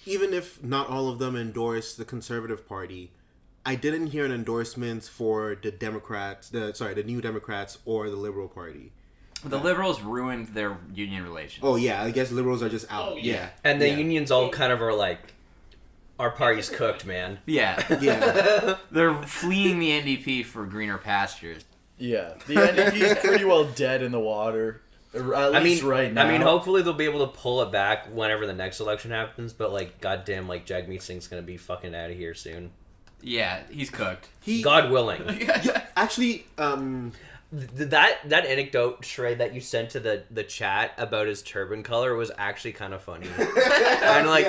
even if not all of them endorse the Conservative Party, I didn't hear an endorsement for the Democrats, the New Democrats or the Liberal Party. The Liberals ruined their union relations. Oh yeah, I guess Liberals are just out. Yeah. And the unions all kind of are like, our party's cooked, man. Yeah. Yeah. They're fleeing the NDP for greener pastures. Yeah. The NDP's pretty well dead in the water. At least right now. I mean, hopefully they'll be able to pull it back whenever the next election happens, but, like, goddamn, like, Jagmeet Singh's gonna be fucking out of here soon. Yeah, he's cooked. God willing. Actually, That anecdote, Shrey, that you sent to the chat about his turban color was actually kind of funny. And, like,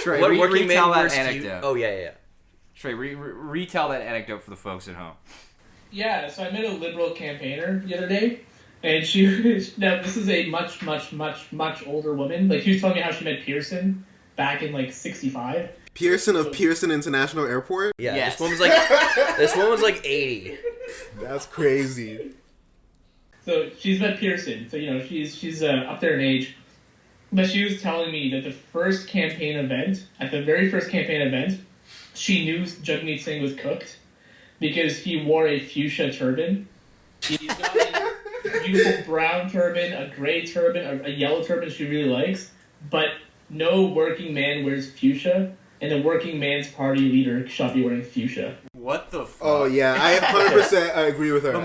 Shrey, what working retell man that anecdote. Oh, yeah. Shrey, retell that anecdote for the folks at home. Yeah, so I met a Liberal campaigner the other day, and now this is a much, much, much, much older woman. Like, she was telling me how she met Pearson back in, like, 65. Pearson of Pearson International Airport? Yeah, yes. This woman's like 80. That's crazy. So she's met Pearson, so, you know, she's up there in age. But she was telling me that the very first campaign event, she knew Jagmeet Singh was cooked because he wore a fuchsia turban. He's got a beautiful brown turban, a gray turban, a yellow turban she really likes, but no working man wears fuchsia, and the working man's party leader shall be wearing fuchsia. What the fuck? Oh yeah, I 100% agree with her. The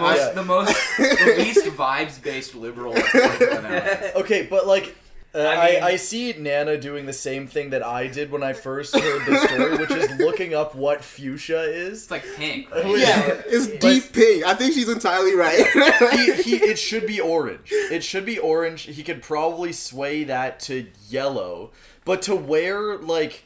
least vibes-based liberal. Okay, but like, I see Nana doing the same thing that I did when I first heard the story, which is looking up what fuchsia is. It's like pink, right? Yeah, it's deep pink. I think she's entirely right. It should be orange. It should be orange. He could probably sway that to yellow, but to wear like.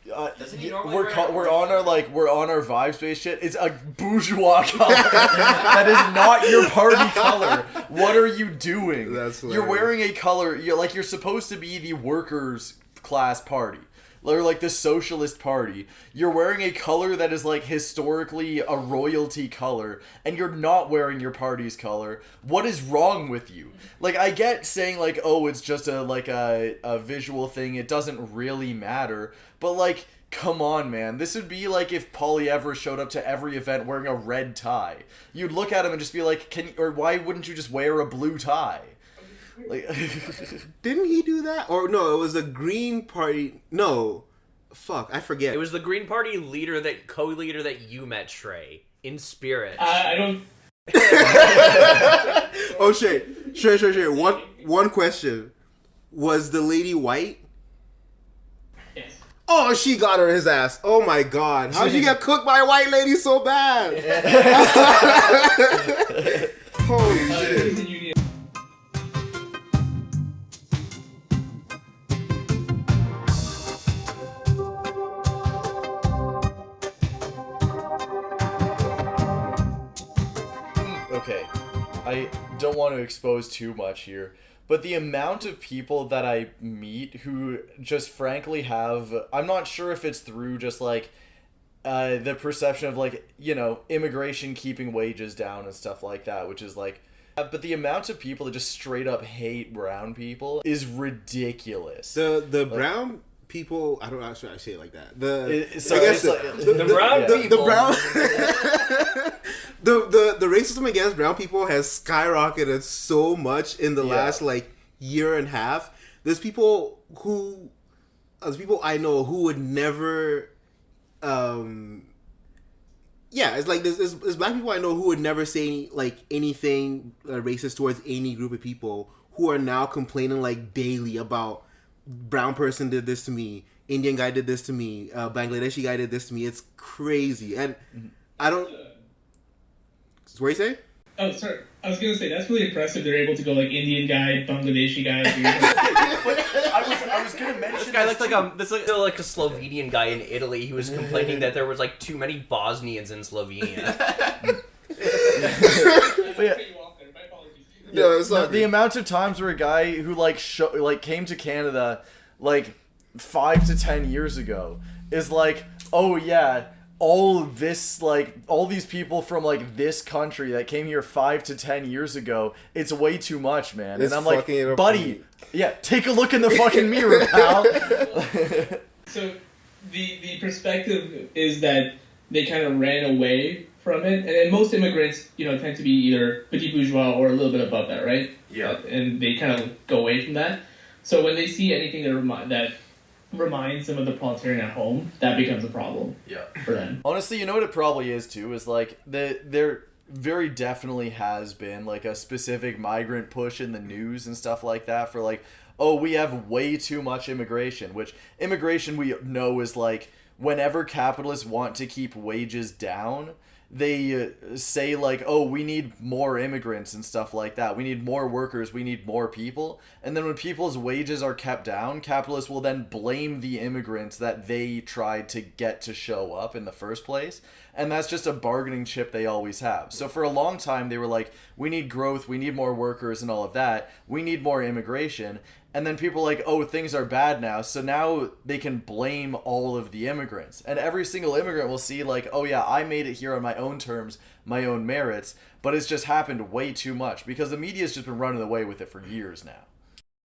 We're on our vibes based shit. It's a bourgeois color. That is not your party color. What are you doing? That's hilarious. You're wearing a color. You're supposed to be the workers class party, or like the socialist party. You're wearing a color that is like historically a royalty color, and you're not wearing your party's color. What is wrong with you? Like, I get saying like, oh, it's just a visual thing. It doesn't really matter. But, like, come on, man. This would be like if Poilievre showed up to every event wearing a red tie. You'd look at him and just be like, why wouldn't you just wear a blue tie? Like, Didn't he do that? Or no, it was a Green Party. No. Fuck, I forget. It was the Green Party co-leader that you met, Shrey, in spirit. I don't... Oh, shit. Sure. One question. Was the lady white? Yes. Oh, she got her his ass. Oh my god. How'd she get cooked by a white lady so bad? Holy shit. okay, I don't want to expose too much here, but the amount of people that I meet who just frankly have, I'm not sure if it's through just like the perception of like, you know, immigration keeping wages down and stuff like that, which is like, but the amount of people that just straight up hate brown people is ridiculous. The brown people, I don't know how I say it like that. The racism against brown people has skyrocketed so much in the last like year and a half. There's people I know who would never it's like there's black people I know who would never say anything racist towards any group of people, who are now complaining like daily about brown person did this to me, Indian guy did this to me, Bangladeshi guy did this to me. It's crazy. And I don't... What do you say? Oh, sorry. I was going to say, that's really impressive. They're able to go like Indian guy, Bangladeshi guy. I was going to mention this guy looked like a Slovenian guy in Italy who was complaining that there was like too many Bosnians in Slovenia. The amount of times where a guy who came to Canada like 5 to 10 years ago is like, oh yeah, all these people from like this country that came here 5 to 10 years ago, it's way too much, man. It's and I'm like, fucking it up buddy, yeah, take a look in the fucking mirror, pal. So the perspective is that they kind of ran away from it, and most immigrants, tend to be either petit bourgeois or a little bit above that, right? Yeah. And they kind of go away from that. So when they see anything that reminds them of the proletariat at home, that becomes a problem. Yeah. For them. Honestly, you know what it probably is too, is like there very definitely has been like a specific migrant push in the news and stuff like that for like, oh, we have way too much immigration, which immigration we know is like whenever capitalists want to keep wages down, they say like, oh, we need more immigrants and stuff like that. We need more workers. We need more people. And then when people's wages are kept down, capitalists will then blame the immigrants that they tried to get to show up in the first place. And that's just a bargaining chip they always have. So for a long time, they were like, we need growth. We need more workers and all of that. We need more immigration. And then people are like, oh, things are bad now. So now they can blame all of the immigrants. And every single immigrant will see like, oh yeah, I made it here on my own terms, my own merits. But it's just happened way too much because the media's just been running away with it for years now.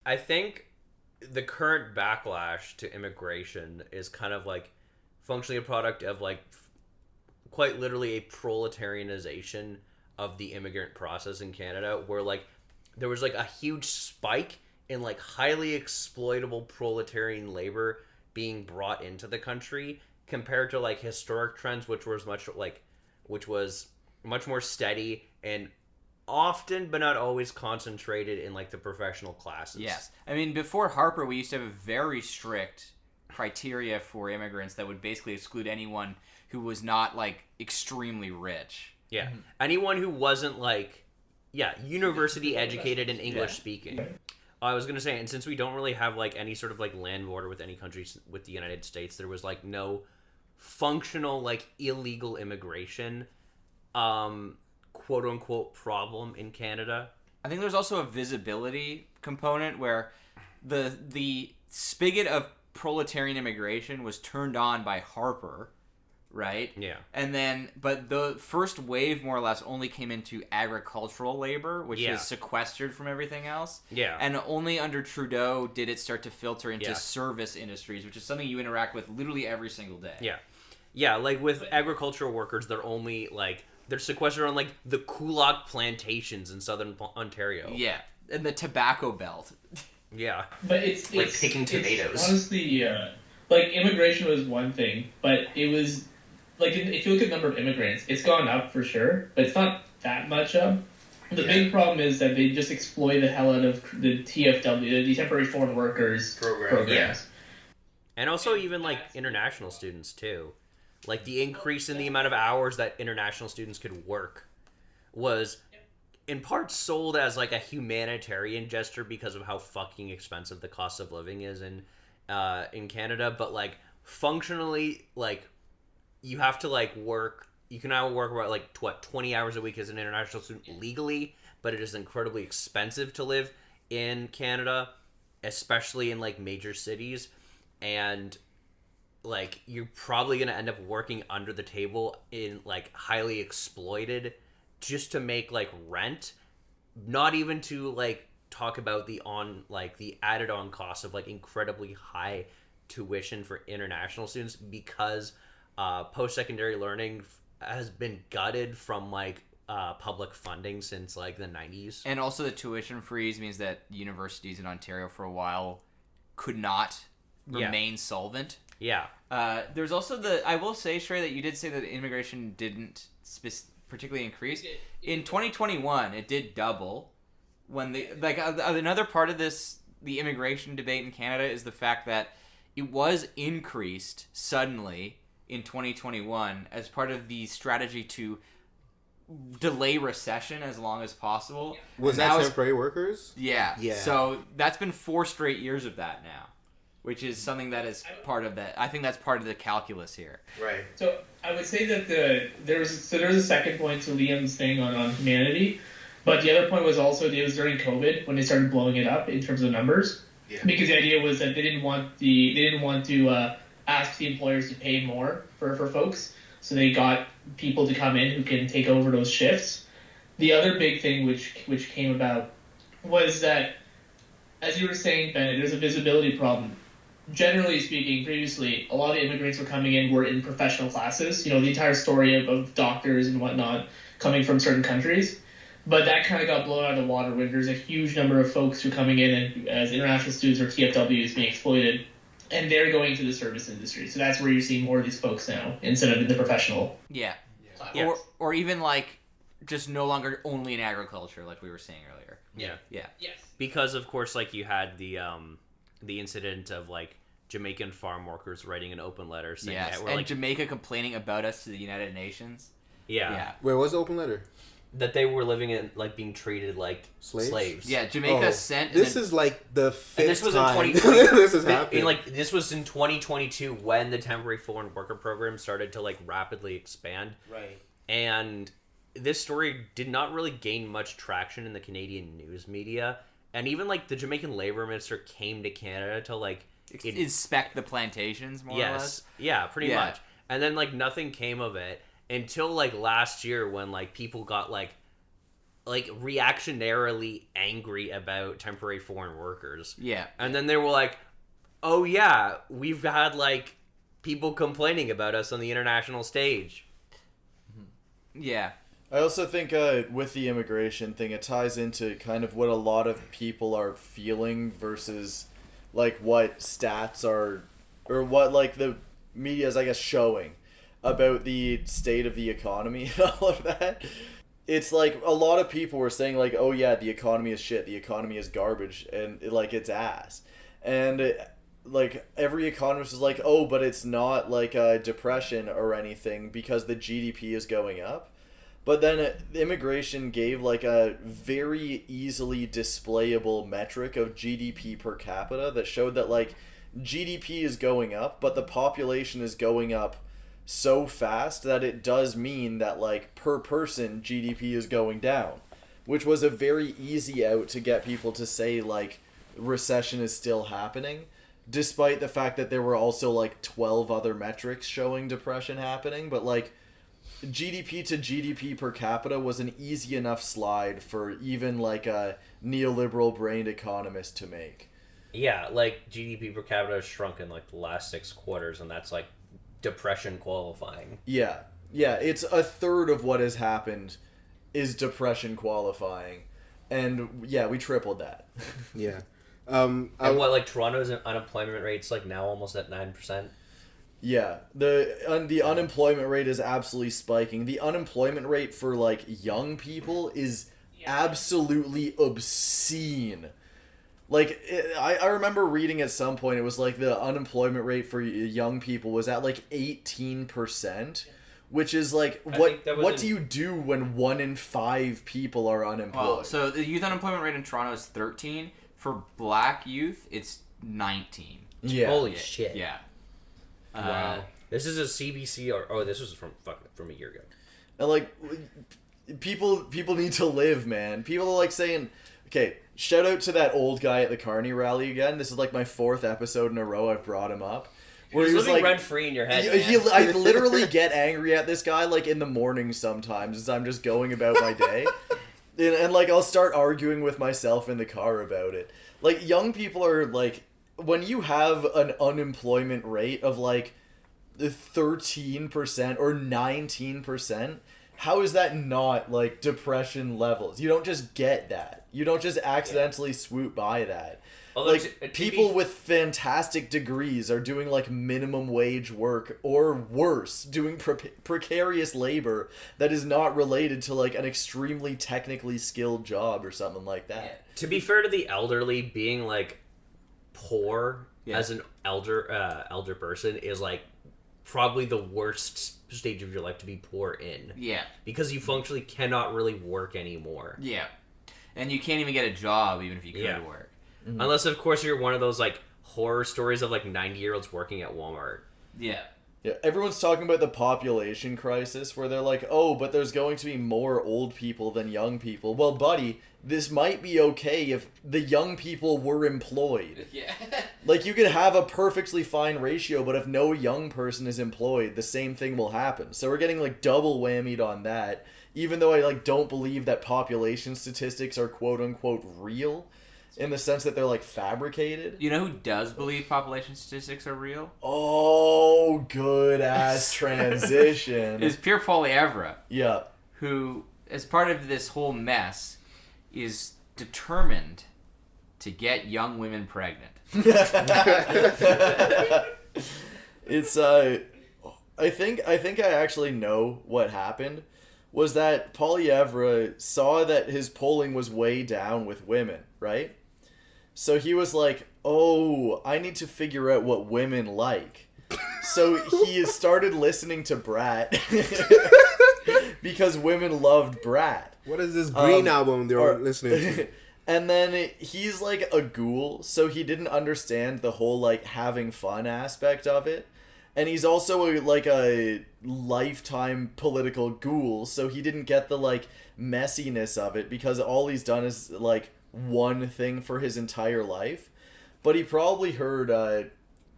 I think the current backlash to immigration is kind of like functionally a product of like quite literally a proletarianization of the immigrant process in Canada, where like there was like a huge spike in like highly exploitable proletarian labor being brought into the country compared to like historic trends, which was much more steady and often but not always concentrated in like the professional classes. Yes. I mean, before Harper, we used to have a very strict criteria for immigrants that would basically exclude anyone who was not like extremely rich. Yeah. Anyone who wasn't like, university educated and English speaking. I was going to say, and since we don't really have like any sort of like land border with any countries with the United States, there was like no functional like illegal immigration quote unquote problem in Canada. I think there's also a visibility component where the spigot of proletarian immigration was turned on by Harper, right? Yeah. And then, but the first wave more or less only came into agricultural labor, which is sequestered from everything else. Yeah. And only under Trudeau did it start to filter into Yeah. service industries, which is something you interact with literally every single day. Yeah. Yeah, like with agricultural workers, they're only like, they're sequestered on like the kulak plantations in southern Ontario. Yeah. And the tobacco belt. Yeah. But it's like picking tomatoes. It's honestly, like immigration was one thing, but it was like if you look at the number of immigrants, it's gone up for sure, but it's not that much up. The big problem is that they just exploit the hell out of the TFW, the temporary foreign workers programs. Yeah. And also even like international students too. Like the increase in the amount of hours that international students could work was in part sold as like a humanitarian gesture because of how fucking expensive the cost of living is in Canada, but like functionally, like you have to like work. You can now work about like 20 hours a week as an international student legally, but it is incredibly expensive to live in Canada, especially in like major cities, and like you're probably gonna end up working under the table in like highly exploited just to make like rent, not even to like talk about the added on cost of like incredibly high tuition for international students because post-secondary learning has been gutted from like public funding since like the 90s. And also the tuition freeze means that universities in Ontario for a while could not remain solvent. Yeah. There's also I will say, Shrey, that you did say that immigration didn't particularly increase. In 2021, it did double. When another part of the immigration debate in Canada is the fact that it was increased suddenly in 2021 as part of the strategy to delay recession as long as possible. Was that temporary workers? Yeah. Yeah. So that's been 4 straight years of that now, which is something that is part of that. I think that's part of the calculus here. Right. So I would say that there's a second point to Liam's thing on humanity, but the other point was also it was during COVID when they started blowing it up in terms of numbers, because the idea was that they didn't want to ask the employers to pay more for folks. So they got people to come in who can take over those shifts. The other big thing which came about was that, as you were saying, Bennett, there's a visibility problem. Generally speaking, previously, a lot of the immigrants were coming in were in professional classes. The entire story of doctors and whatnot coming from certain countries. But that kind of got blown out of the water when there's a huge number of folks who are coming in and as international students or TFWs being exploited, and they're going to the service industry. So that's where you're seeing more of these folks now instead of in the professional. Yeah. Yeah. Or even like just no longer only in agriculture, like we were saying earlier. Yeah. Yeah. Yes. Because of course, like you had the incident of like Jamaican farm workers writing an open letter saying Yes. that we're And like Jamaica complaining about us to the United Nations. Yeah. Where was the open letter? that they were living in like being treated like Slaves? Yeah, Jamaica sent. This is like the fifth this was in time 2020. this has happened. This was in 2022 when the temporary foreign worker program started to like rapidly expand. Right. And this story did not really gain much traction in the Canadian news media. And even like the Jamaican labor minister came to Canada to like inspect the plantations, more or less. Yeah, pretty much. And then like nothing came of it until like last year when like people got like reactionarily angry about temporary foreign workers. Yeah. And then they were like, "Oh yeah, we've had like people complaining about us on the international stage." Yeah. I also think with the immigration thing, it ties into kind of what a lot of people are feeling versus like what stats are, or what like the media is, I guess, showing about the state of the economy and all of that. It's like a lot of people were saying like, oh yeah, the economy is shit, the economy is garbage, and like it's ass. And like every economist is like, oh, but it's not like a depression or anything because the GDP is going up. But then immigration gave like a very easily displayable metric of GDP per capita that showed that like GDP is going up, but the population is going up so fast that it does mean that like per person GDP is going down, which was a very easy out to get people to say like recession is still happening, despite the fact that there were also like 12 other metrics showing depression happening. But like GDP to GDP per capita was an easy enough slide for even like a neoliberal brained economist to make. Yeah, like GDP per capita has shrunk in like the last 6 quarters, and that's like depression qualifying. Yeah, it's a third of what has happened is depression qualifying, and yeah, we tripled that. Yeah. And what, like Toronto's unemployment rate's like now almost at 9%. Yeah, the unemployment rate is absolutely spiking. The unemployment rate for like young people is absolutely obscene. Like I remember reading at some point it was like the unemployment rate for young people was at like 18%, which is like what do you do when 1 in 5 people are unemployed? Well, so the youth unemployment rate in Toronto is 13. For Black youth, it's 19. Yeah. Holy shit. Yeah. Wow. This is a CBC this was from a year ago. And like people need to live, man. People are like saying, okay, shout out to that old guy at the Carney rally again. This is like my 4th episode in a row I've brought him up. Where he's living like, rent free in your head. I literally get angry at this guy like in the morning sometimes as I'm just going about my day. And like I'll start arguing with myself in the car about it. Like young people are like, when you have an unemployment rate of like 13% or 19%, how is that not like depression levels? You don't just get that. You don't just accidentally swoop by that. Although like people with fantastic degrees are doing like minimum wage work or worse, doing precarious labor that is not related to like an extremely technically skilled job or something like that. Yeah. To be fair to the elderly, being like poor as an elder person is like probably the worst stage of your life to be poor in. Yeah. Because you functionally cannot really work anymore. Yeah. And you can't even get a job even if you could work. Mm-hmm. Unless, of course, you're one of those like horror stories of like 90-year-olds working at Walmart. Yeah. Yeah, everyone's talking about the population crisis where they're like, oh, but there's going to be more old people than young people. Well, buddy, this might be okay if the young people were employed. Yeah. Like, you could have a perfectly fine ratio, but if no young person is employed, the same thing will happen. So we're getting, like, double whammied on that, even though I, like, don't believe that population statistics are quote-unquote real. In the sense that they're, like, fabricated. You know who does believe population statistics are real? Oh, good-ass transition. Is Pierre Poilievre, Yeah. who, as part of this whole mess, is determined to get young women pregnant. It's, I think I actually know what happened. Was that Poilievre saw that his polling was way down with women, right? So he was like, oh, I need to figure out what women like. So he started listening to Brat because women loved Brat. What is this Green album they're listening to? And then he's like a ghoul, so he didn't understand the whole like having fun aspect of it. And he's also a lifetime political ghoul, so he didn't get the like messiness of it because all he's done is like one thing for his entire life. But he probably heard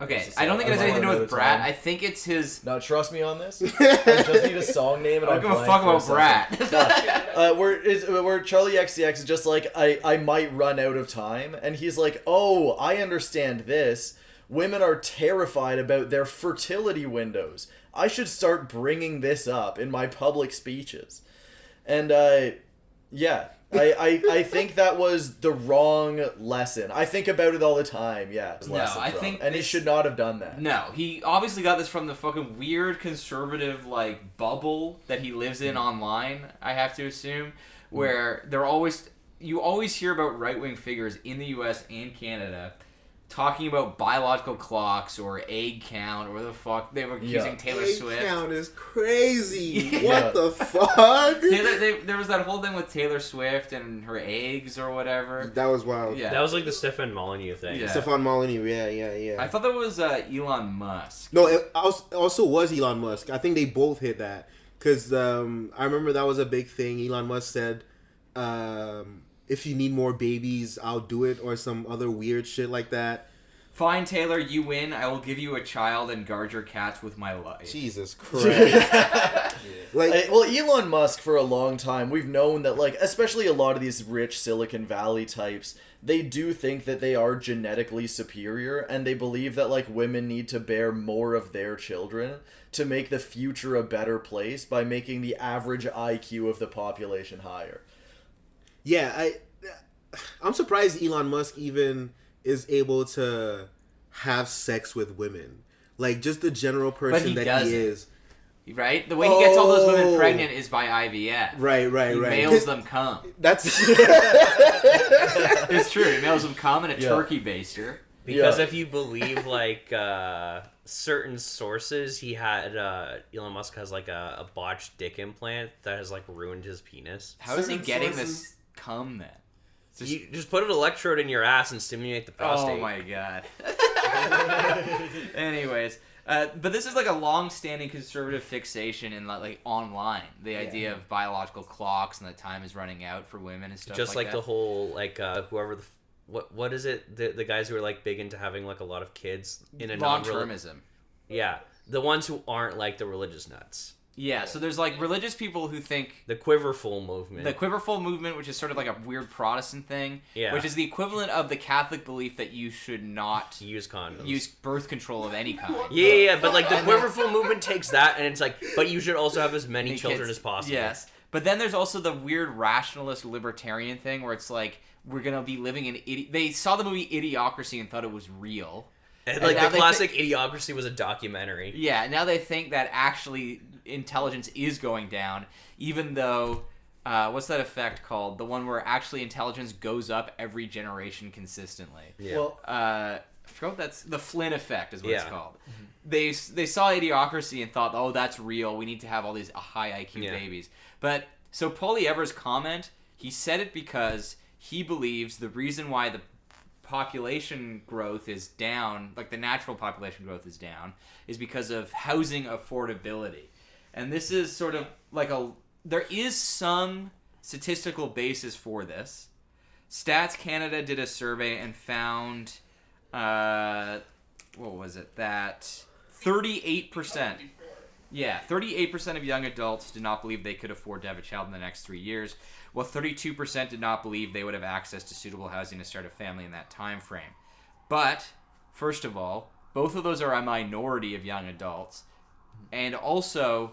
Okay, I don't think it has anything to do with Brat. I think it's his... Now trust me on this. I just need a song name and I don't give a fuck about Brat. Where Charlie XCX is just like, I might run out of time. And he's like, oh, I understand this. Women are terrified about their fertility windows. I should start bringing this up in my public speeches. And, yeah. I think that was the wrong lesson. I think about it all the time, yeah. And he should not have done that. No, he obviously got this from the fucking weird conservative, like, bubble that he lives in online, I have to assume, where you always hear about right-wing figures in the US and Canada talking about biological clocks or egg count or the fuck they were accusing Taylor Swift. Egg count is crazy. What the fuck? There was that whole thing with Taylor Swift and her eggs or whatever. That was wild. Yeah. That was like the Stefan Molyneux thing. Yeah. Stefan Molyneux, yeah. I thought that was Elon Musk. No, it also was Elon Musk. I think they both hit that. Because I remember that was a big thing. Elon Musk said, if you need more babies, I'll do it, or some other weird shit like that. Fine, Taylor, you win. I will give you a child and guard your cats with my life. Jesus Christ. Well, Elon Musk, for a long time, we've known that, like, especially a lot of these rich Silicon Valley types, they do think that they are genetically superior, and they believe that, like, women need to bear more of their children to make the future a better place by making the average IQ of the population higher. Yeah, I'm surprised Elon Musk even is able to have sex with women. Like, just the general person he is. Right? The way he gets all those women pregnant is by IVF. Right. He mails them cum. That's... It's true. He mails them cum and a turkey baster. Because if you believe, like, certain sources, Elon Musk has, like, a botched dick implant that has, like, ruined his penis. How is he getting this cum, then? You just put an electrode in your ass and stimulate the prostate. Oh my god. Anyways, but this is like a long-standing conservative fixation in like online. The idea of biological clocks and that time is running out for women and stuff. Just like that. the whole whoever what is it? The guys who are like big into having like a lot of kids in a long-termism. Yeah, the ones who aren't like the religious nuts. Yeah, so there's like religious people who think... The Quiverful movement. The Quiverful movement, which is sort of like a weird Protestant thing. Yeah. Which is the equivalent of the Catholic belief that you should not... Use condoms. Use birth control of any kind. Yeah, but like the Quiverful movement takes that and it's like, but you should also have as many children as possible. Yes. But then there's also the weird rationalist libertarian thing where it's like, we're going to be living in... They saw the movie Idiocracy and thought it was real. And like the classic Idiocracy was a documentary. Yeah, now they think that actually intelligence is going down, even though what's that effect called? The one where actually intelligence goes up every generation consistently. Yeah. Well, I forgot what that's the Flynn effect is what it's called. Mm-hmm. They saw Idiocracy and thought, oh, that's real. We need to have all these high IQ babies. But so Poilievre's comment, he said it because he believes the reason why the population growth is down, like the natural population growth is down, is because of housing affordability. And this is sort of like there is some statistical basis for this. Stats Canada did a survey and found, what was it, that 38%. Yeah, 38% of young adults did not believe they could afford to have a child in the next 3 years, while 32% did not believe they would have access to suitable housing to start a family in that time frame. But, first of all, both of those are a minority of young adults. And also,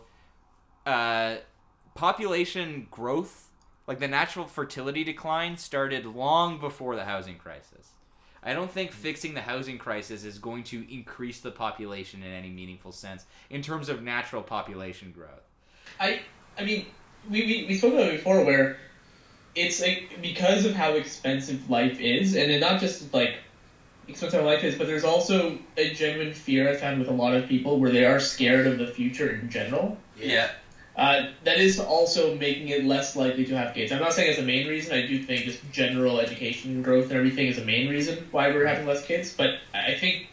population growth, like the natural fertility decline, started long before the housing crisis. I don't think fixing the housing crisis is going to increase the population in any meaningful sense in terms of natural population growth. I mean, we spoke about it before where it's like because of how expensive life is, and not just like expensive life is, but there's also a genuine fear I found with a lot of people where they are scared of the future in general. Yeah. That is also making it less likely to have kids. I'm not saying it's the main reason. I do think just general education growth and everything is the main reason why we're having less kids. But I think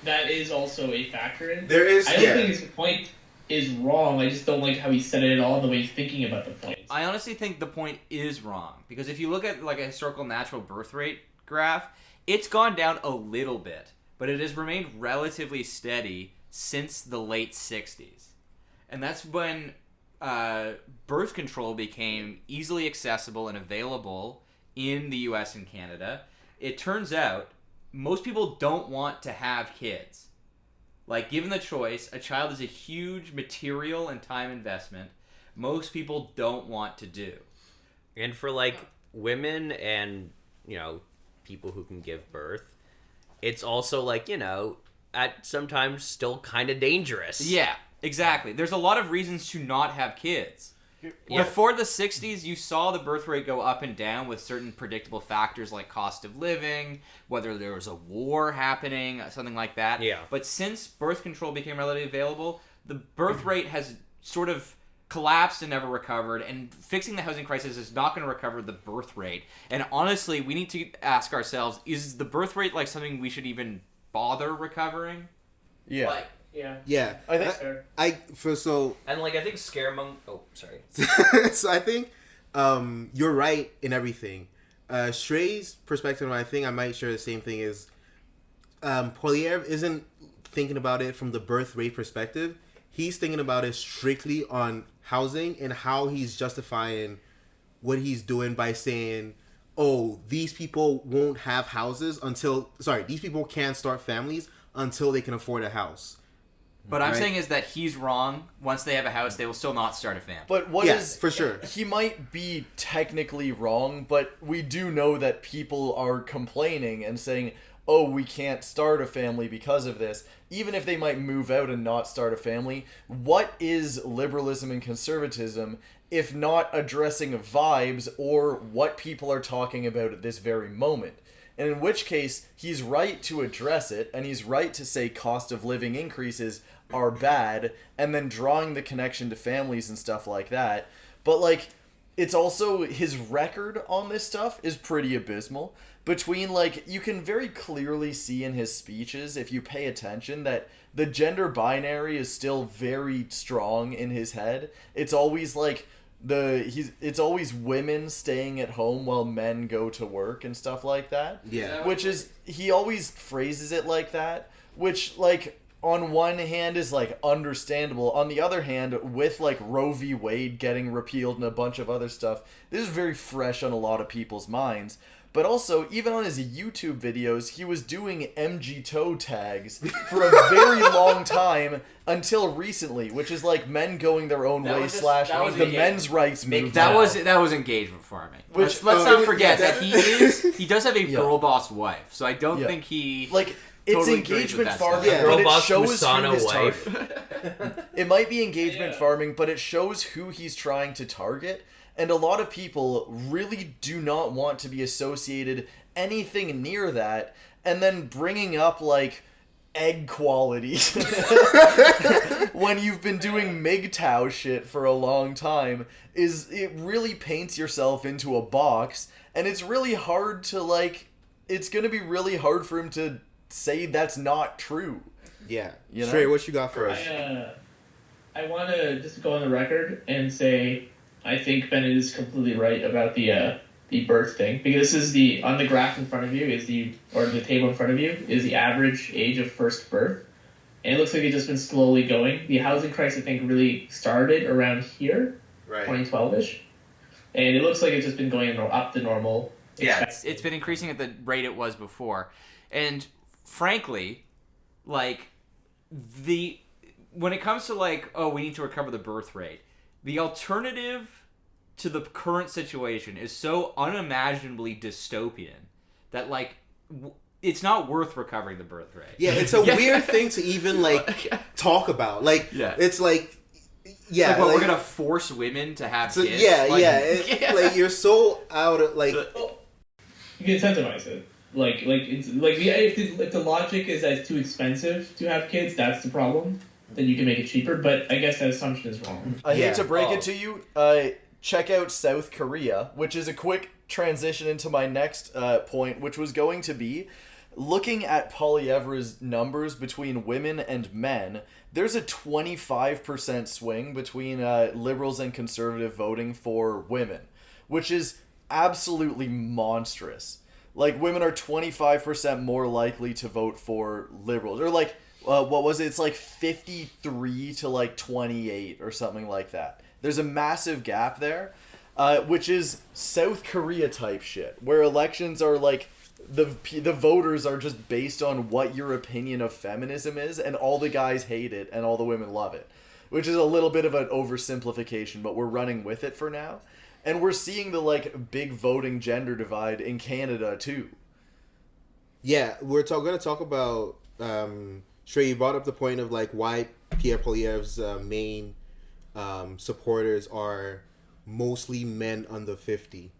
that is also a factor in. There is. I don't think his point is wrong. I just don't like how he said it at all, the way he's thinking about the point. I honestly think the point is wrong because if you look at like a historical natural birth rate graph, it's gone down a little bit, but it has remained relatively steady since the late 60s. And that's when birth control became easily accessible and available in the US and Canada. It turns out most people don't want to have kids. Like, given the choice, a child is a huge material and time investment most people don't want to do. And for, like, women and, you know, people who can give birth, it's also, like, you know, at sometimes still kind of dangerous. Yeah. Exactly. There's a lot of reasons to not have kids. Yeah. Before the 60s, you saw the birth rate go up and down with certain predictable factors like cost of living, whether there was a war happening, something like that. Yeah. But since birth control became readily available, the birth rate has sort of collapsed and never recovered, and fixing the housing crisis is not going to recover the birth rate. And honestly, we need to ask ourselves, is the birth rate like something we should even bother recovering? Yeah. Like, Yeah, I think and like I think scaremonger. Oh, sorry. So I think you're right in everything. Shrey's perspective, and I think I might share the same thing. Is Poilievre isn't thinking about it from the birth rate perspective. He's thinking about it strictly on housing and how he's justifying what he's doing by saying, "Oh, these people won't have houses these people can't start families until they can afford a house." But I'm saying is that he's wrong. Once they have a house, they will still not start a family. But for sure. He might be technically wrong, but we do know that people are complaining and saying, oh, we can't start a family because of this. Even if they might move out and not start a family, what is liberalism and conservatism if not addressing vibes or what people are talking about at this very moment? And in which case, he's right to address it, and he's right to say cost of living increases are bad, and then drawing the connection to families and stuff like that. But, like, it's also, his record on this stuff is pretty abysmal. Between, like, you can very clearly see in his speeches, if you pay attention, that the gender binary is still very strong in his head. It's always, like, it's always women staying at home while men go to work and stuff like that. Yeah. Which is, he always phrases it like that, which, like, on one hand is, like, understandable. On the other hand, with, like, Roe v. Wade getting repealed and a bunch of other stuff, this is very fresh on a lot of people's minds. But also, even on his YouTube videos, he was doing MG toe tags for a very long time until recently, which is like men going their own way / the men's rights movement. That was engagement farming. Let's not forget that he does have a girl boss wife, so I don't think he like. It's totally engagement farming, but it shows Musana who his wife. It might be engagement farming, but it shows who he's trying to target. And a lot of people really do not want to be associated anything near that. And then bringing up, like, egg quality when you've been doing MGTOW shit for a long time it really paints yourself into a box. And it's really hard to, like, it's gonna be really hard for him to say that's not true. Yeah. You know? Trey, what you got for us? I want to just go on the record and say I think Bennett is completely right about the birth thing, because this is on the graph in front of you or the table in front of you is the average age of first birth, and it looks like it's just been slowly going. The housing crisis, I think, really started around here, Right. 2012ish, and it looks like it's just been going up the normal. Yeah, it's been increasing at the rate it was before, and frankly, like when it comes to like, oh, we need to recover the birth rate, the alternative to the current situation is so unimaginably dystopian that like it's not worth recovering the birth rate. Yeah, it's a weird thing to even like talk about. Like, it's like, yeah, like, we're gonna force women to have kids. Yeah, like, like you're so out of like. You can incentivize it. If the logic is that it's too expensive to have kids, that's the problem. Then you can make it cheaper. But I guess that assumption is wrong. I hate to break it to you. Check out South Korea, which is a quick transition into my next point, which was going to be looking at Poilievre's numbers between women and men. There's a 25% swing between liberals and conservative voting for women, which is absolutely monstrous. Like, women are 25% more likely to vote for liberals. Or, like, what was it? It's like 53 to, like, 28 or something like that. There's a massive gap there, which is South Korea type shit, where elections are, like, the voters are just based on what your opinion of feminism is, and all the guys hate it, and all the women love it. Which is a little bit of an oversimplification, but we're running with it for now. And we're seeing the, like, big voting gender divide in Canada, too. Yeah, we're going to talk about... Shrey, you brought up the point of, like, why Pierre Poilievre's main supporters are mostly men under 50.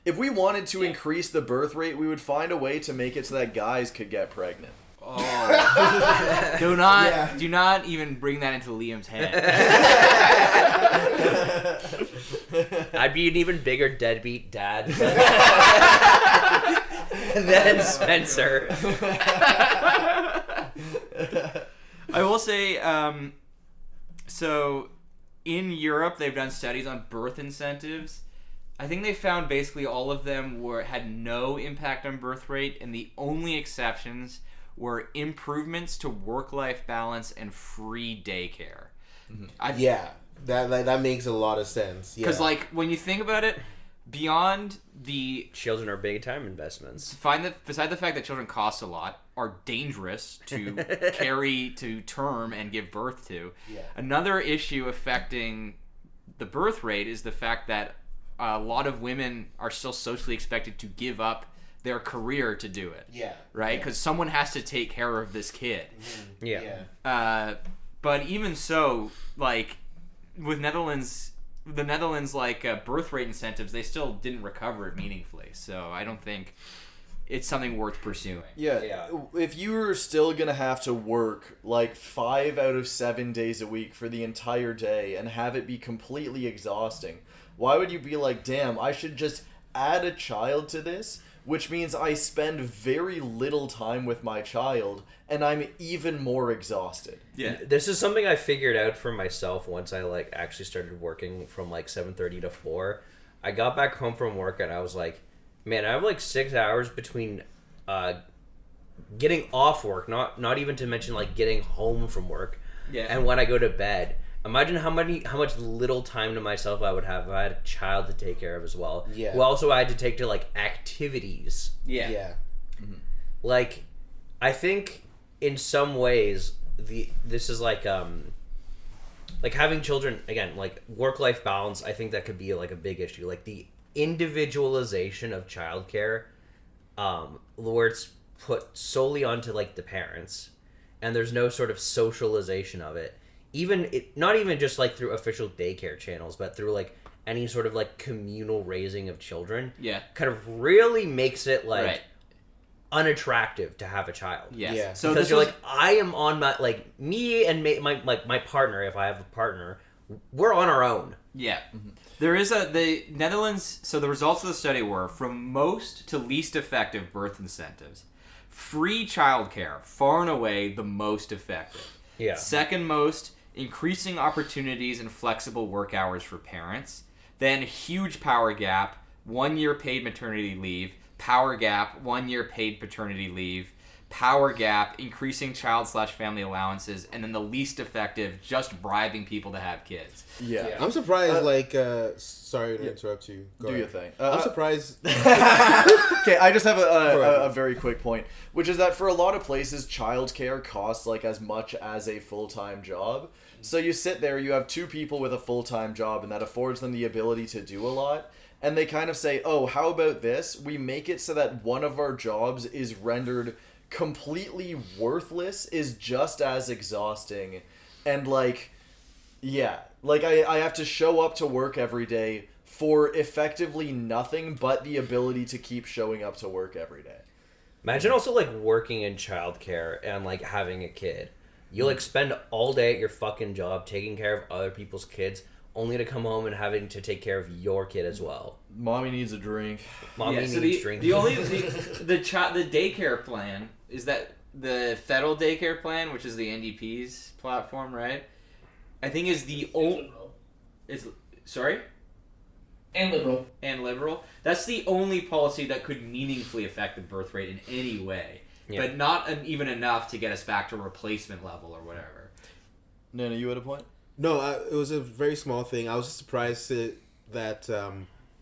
If we wanted to increase the birth rate, we would find a way to make it so that guys could get pregnant. Oh. Do not even bring that into Liam's head. I'd be an even bigger deadbeat dad than Spencer. I will say, so in Europe they've done studies on birth incentives. I think they found basically all of them had no impact on birth rate, and the only exceptions were improvements to work-life balance and free daycare. That makes a lot of sense. Because like when you think about it, beyond the children are big time investments. Beside the fact that children cost a lot, are dangerous to carry to term and give birth to. Yeah. Another issue affecting the birth rate is the fact that a lot of women are still socially expected to give up their career to do it. Yeah. Right? Because someone has to take care of this kid. Mm-hmm. Yeah. But even so, like, with the Netherlands, like, birth rate incentives, they still didn't recover it meaningfully. So I don't think it's something worth pursuing. Yeah. If you're still going to have to work, like, 5 out of 7 days a week for the entire day and have it be completely exhausting, why would you be like, damn, I should just add a child to this, which means I spend very little time with my child, and I'm even more exhausted. Yeah. This is something I figured out for myself once I, like, actually started working from, like, 7:30 to 4. I got back home from work, and I was like, man, I have, like, 6 hours between getting off work, not even to mention, like, getting home from work, and when I go to bed. Imagine how much little time to myself I would have if I had a child to take care of as well. Yeah. Who also I had to take to, like, activities. Yeah. Mm-hmm. Like, I think in some ways this is like having children, again, like work-life balance, I think that could be like a big issue. Like the individualization of childcare, where it's put solely onto like the parents, and there's no sort of socialization of it. Not even just like through official daycare channels, but through like any sort of like communal raising of children. Yeah. Kind of really makes it like Right. unattractive to have a child. Yes. Yeah. So Because this you're was, like, I am on my, like, me and my partner, if I have a partner, we're on our own. Yeah. There is the Netherlands, so the results of the study were from most to least effective birth incentives. Free childcare, far and away the most effective. Yeah. Second most, increasing opportunities and flexible work hours for parents. Then huge power gap, 1 year paid maternity leave. Power gap, 1 year paid paternity leave. Power gap, increasing child/family allowances, and then the least effective, just bribing people to have kids. Yeah. I'm surprised. Sorry to interrupt you. Go Do ahead. your thing. I'm surprised. Okay, I just have a very quick point, which is that for a lot of places, childcare costs like as much as a full-time job. So you sit there, you have two people with a full-time job, and that affords them the ability to do a lot. And they kind of say, oh, how about this? We make it so that one of our jobs is rendered completely worthless, is just as exhausting. And I have to show up to work every day for effectively nothing but the ability to keep showing up to work every day. Imagine also like working in childcare and like having a kid. You like spend all day at your fucking job taking care of other people's kids, only to come home and having to take care of your kid as well. Mommy needs a drink. Mommy Yeah, so needs drink. the daycare plan is that the federal daycare plan, which is the NDP's platform, right? I think is the only. It's sorry. And liberal. And liberal. That's the only policy that could meaningfully affect the birth rate in any way, but not even enough to get us back to replacement level or whatever. Nana, you had a point? No, it was a very small thing. I was just surprised that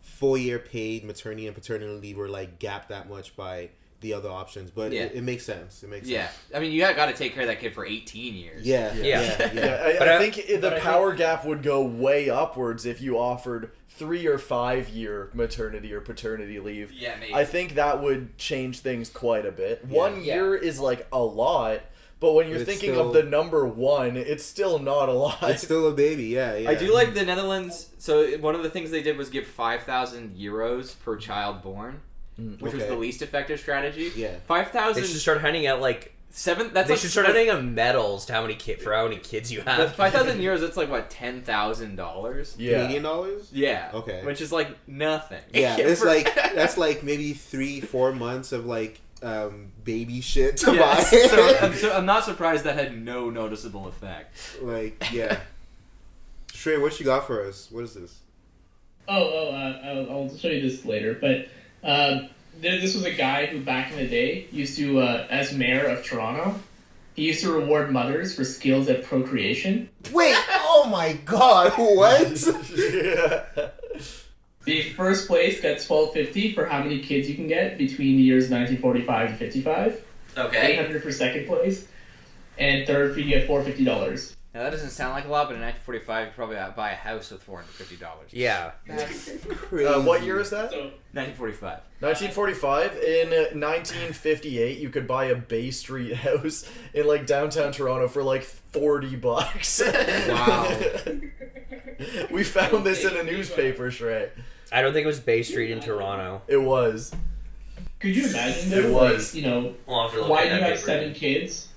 full year paid maternity and paternity leave were like gapped that much by the other options, but it makes sense. It makes sense. I mean, you got to take care of that kid for 18 years. Yeah. I think the power gap would go way upwards if you offered 3 or 5 year maternity or paternity leave. Yeah, maybe. I think that would change things quite a bit. 1 year is like a lot, but when you're thinking of the number 1, it's still not a lot. It's still a baby, yeah. I do like the Netherlands. So one of the things they did was give 5,000 euros per child born, which was the least effective strategy. Yeah. 5,000. They should start handing out like They should start handing out medals to how many kids you have. 5,000 euros. That's like what, $10,000? Yeah. Canadian dollars? Yeah. Okay. Which is like nothing. Yeah, it's like that's like maybe 3-4 months of like baby shit to buy. So I'm not surprised that had no noticeable effect. Like, yeah. Shrey, what you got for us? What is this? I'll show you this later. But this was a guy who back in the day used to, as mayor of Toronto, he used to reward mothers for skills at procreation. Wait, oh my god, what? The first place gets $12.50 for how many kids you can get between the years 1945 and 55. Okay. $800 for second place. And third, you get $450. Now that doesn't sound like a lot, but in 1945, you could probably buy a house with $450. Yeah. That's Crazy. What year is that? So, 1945. 1945. In 1958, you could buy a Bay Street house in like downtown Toronto for like $40. Wow. We found this in a newspaper, Shrey. I don't think it was Bay Street in Toronto. It was. could you imagine though? It was. Like, you know, I'll have to look why at do you that have paper. 7 kids?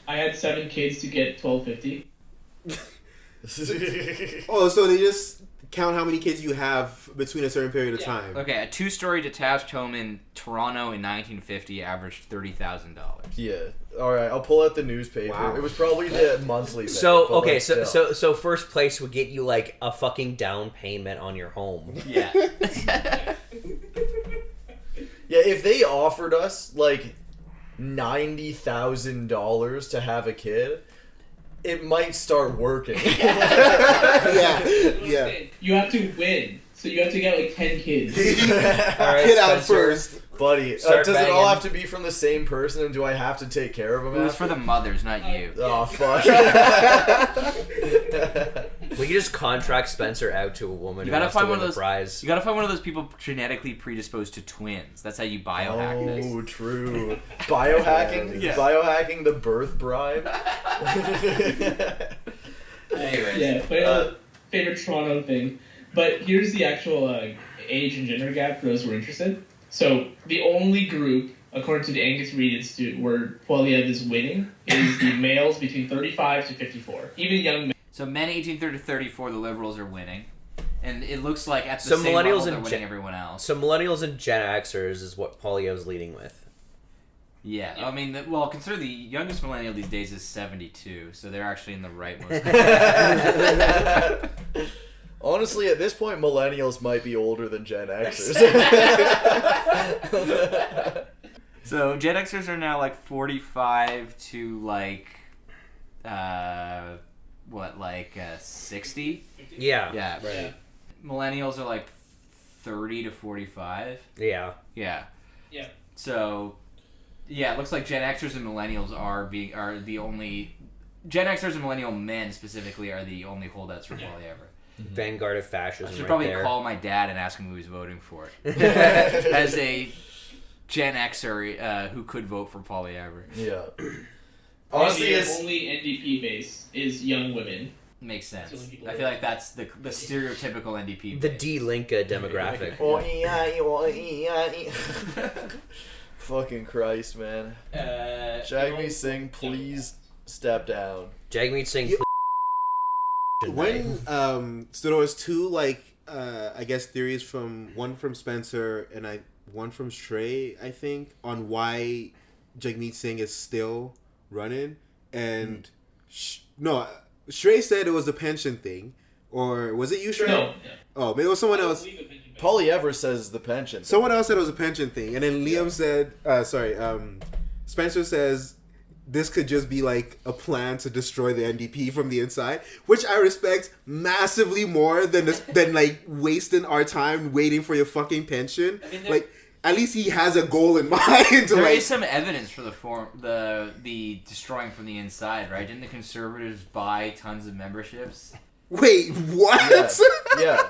I had 7 kids to get $12.50. Oh, so they just count how many kids you have between a certain period of time. Okay, a 2-story detached home in Toronto in 1950 averaged $30,000. Yeah. All right. I'll pull out the newspaper. Wow. It was probably the monthly. Thing, So but, okay, like, so still. so first place would get you like a fucking down payment on your home. Yeah. Yeah, if they offered us like $90,000 to have a kid, it might start working. Yeah. You have to win. So you have to get like 10 kids. All right, Kid out Spencer. first. Buddy, Start does it all banging. have to be from the same person, and do I have to take care of them? It was after? for the mothers, not you. Oh, fuck. We could just contract Spencer out to a woman You who gotta wants to find win one of the those. prize. You gotta find one of those people genetically predisposed to twins. That's how you biohack this. Oh, true. Biohacking? Yeah. Biohacking the birth bribe? Anyways, Yeah, but favorite Toronto thing. But here's the actual age and gender gap for those who are interested. So the only group, according to the Angus Reid Institute, where Poilievre is winning is the males between 35 to 54. Even young men. So men 18 to 34, the liberals are winning. And it looks like at the So same millennials level they're and winning everyone else. So millennials and Gen Xers is what Poilievre's leading with. Yeah, I mean, consider the youngest millennial these days is 72, so they're actually in the right most. Honestly, at this point, millennials might be older than Gen Xers. So Gen Xers are now like 45 to like, 60? Yeah. Yeah, Right. Yeah. Millennials are like 30 to 45. Yeah. Yeah. Yeah. So, yeah, it looks like Gen Xers and millennials are the only Gen Xers and millennial men specifically are the only holdouts for Poilievre. Vanguard of I fascism. should right probably there. call my dad and ask him who he's voting for. As a Gen Xer who could vote for Poilievre. Yeah. Honestly, Honestly, it's only NDP base is young women. Makes sense. So when people I feel like that's the stereotypical NDP. The base. D-Linka demographic. fucking Christ, man. Jagmeet Singh, please step down. Jagmeet Singh. When so there was two I guess theories one from Spencer and one from Shrey, I think, on why Jagmeet Singh is still running, and Shrey said it was a pension thing, or was it you, Shrey? No. Oh, maybe it was someone else. Poilievre says the pension. Someone else said it was a pension thing, and then Liam said, Spencer says this could just be like a plan to destroy the NDP from the inside, which I respect massively more than like wasting our time waiting for your fucking pension. I mean, like, at least he has a goal in mind. There is some evidence for the destroying from the inside, right? Didn't the Conservatives buy tons of memberships? Wait, what? Yeah.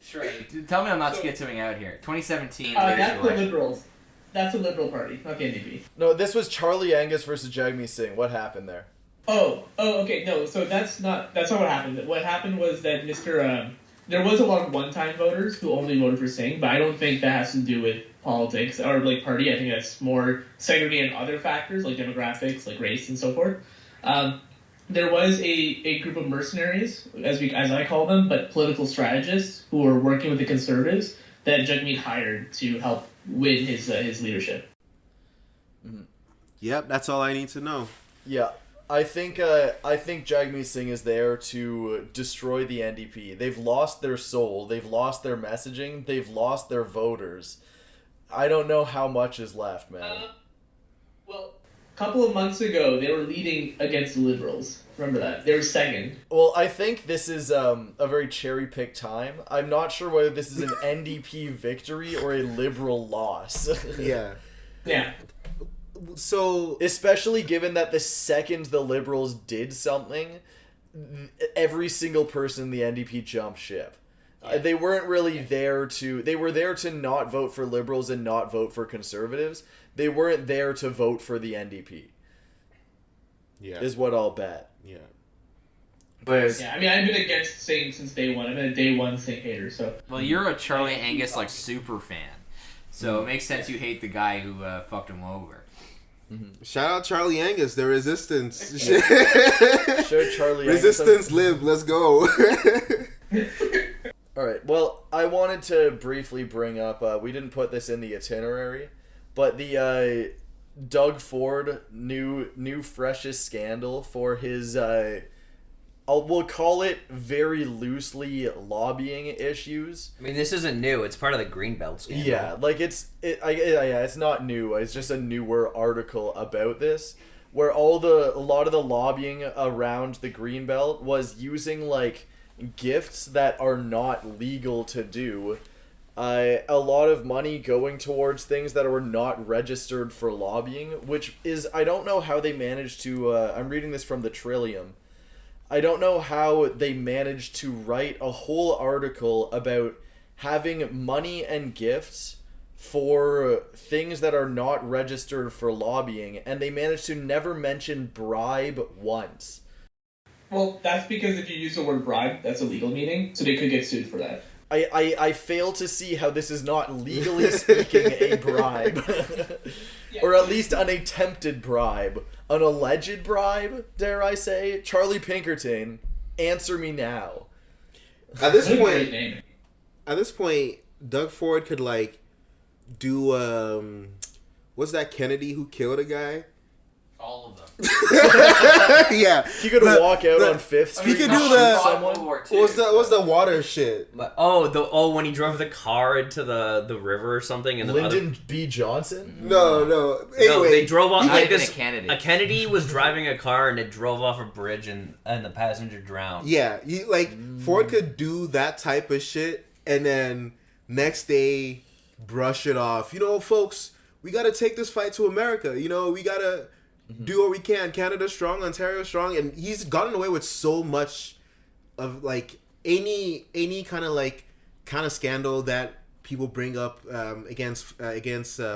Sure. Tell me I'm not skitzing out here. 2017. That's the Liberals. That's a Liberal Party, not the NDP. No, this was Charlie Angus versus Jagmeet Singh. What happened there? Okay, no, so that's not what happened. What happened was that there was a lot of one-time voters who only voted for Singh, but I don't think that has to do with politics or like party. I think that's more segregated other factors like demographics, like race and so forth. There was a group of mercenaries, as I call them, but political strategists who were working with the Conservatives that Jagmeet hired to help win his leadership. Yep, that's all I need to know. Yeah. I think Jagmeet Singh is there to destroy the NDP. They've lost their soul. They've lost their messaging. They've lost their voters. I don't know how much is left, man. Well, a couple of months ago, they were leading against the Liberals. Remember that? They were second. Well, I think this is a very cherry-picked time. I'm not sure whether this is an NDP victory or a Liberal loss. Yeah. Yeah. So, especially given that the second the Liberals did something, every single person in the NDP jumped ship. They weren't really there to... They were there to not vote for Liberals and not vote for Conservatives. They weren't there to vote for the NDP. yeah. Is what I'll bet. Yeah. But Yeah, I mean, I've been against Singh since day one. I've been a day one Singh hater, so... Well, you're a Charlie Angus, super fan. So it makes sense you hate the guy who fucked him over. Shout out Charlie Angus, the Resistance. Show Charlie Resistance live, let's go. Alright, well, I wanted to briefly bring up, we didn't put this in the itinerary, but the Doug Ford new freshest scandal for his, we'll call it very loosely lobbying issues. I mean, this isn't new. It's part of the Greenbelt scandal. Yeah, like it's not new. It's just a newer article about this, where a lot of the lobbying around the Greenbelt was using like gifts that are not legal to do. A lot of money going towards things that were not registered for lobbying, which is, I don't know how they managed to. I'm reading this from the Trillium. I don't know how they managed to write a whole article about having money and gifts for things that are not registered for lobbying, and they managed to never mention bribe once. Well, that's because if you use the word bribe, that's a legal meaning, so they could get sued for that. I fail to see how this is not legally speaking a bribe. Or at least an attempted bribe. An alleged bribe, dare I say. Charlie Pinkerton, Answer me now. At this What a great point, name. Doug Ford could like do what's that Kennedy who killed a guy? All of them. Yeah, He could walk out on Fifth Street. He could and do shoot the- someone. what's the water shit? When he drove the car into the river or something, and the Lyndon B. Johnson. No. Anyway, no, they drove off Not like even this. a Kennedy. A Kennedy was driving a car and it drove off a bridge and the passenger drowned. Yeah, Ford could do that type of shit, and then next day brush it off. You know, folks, we got to take this fight to America. You know, we got to do what we can. Canada strong, Ontario strong, and he's gotten away with so much of like any kind of scandal that people bring up against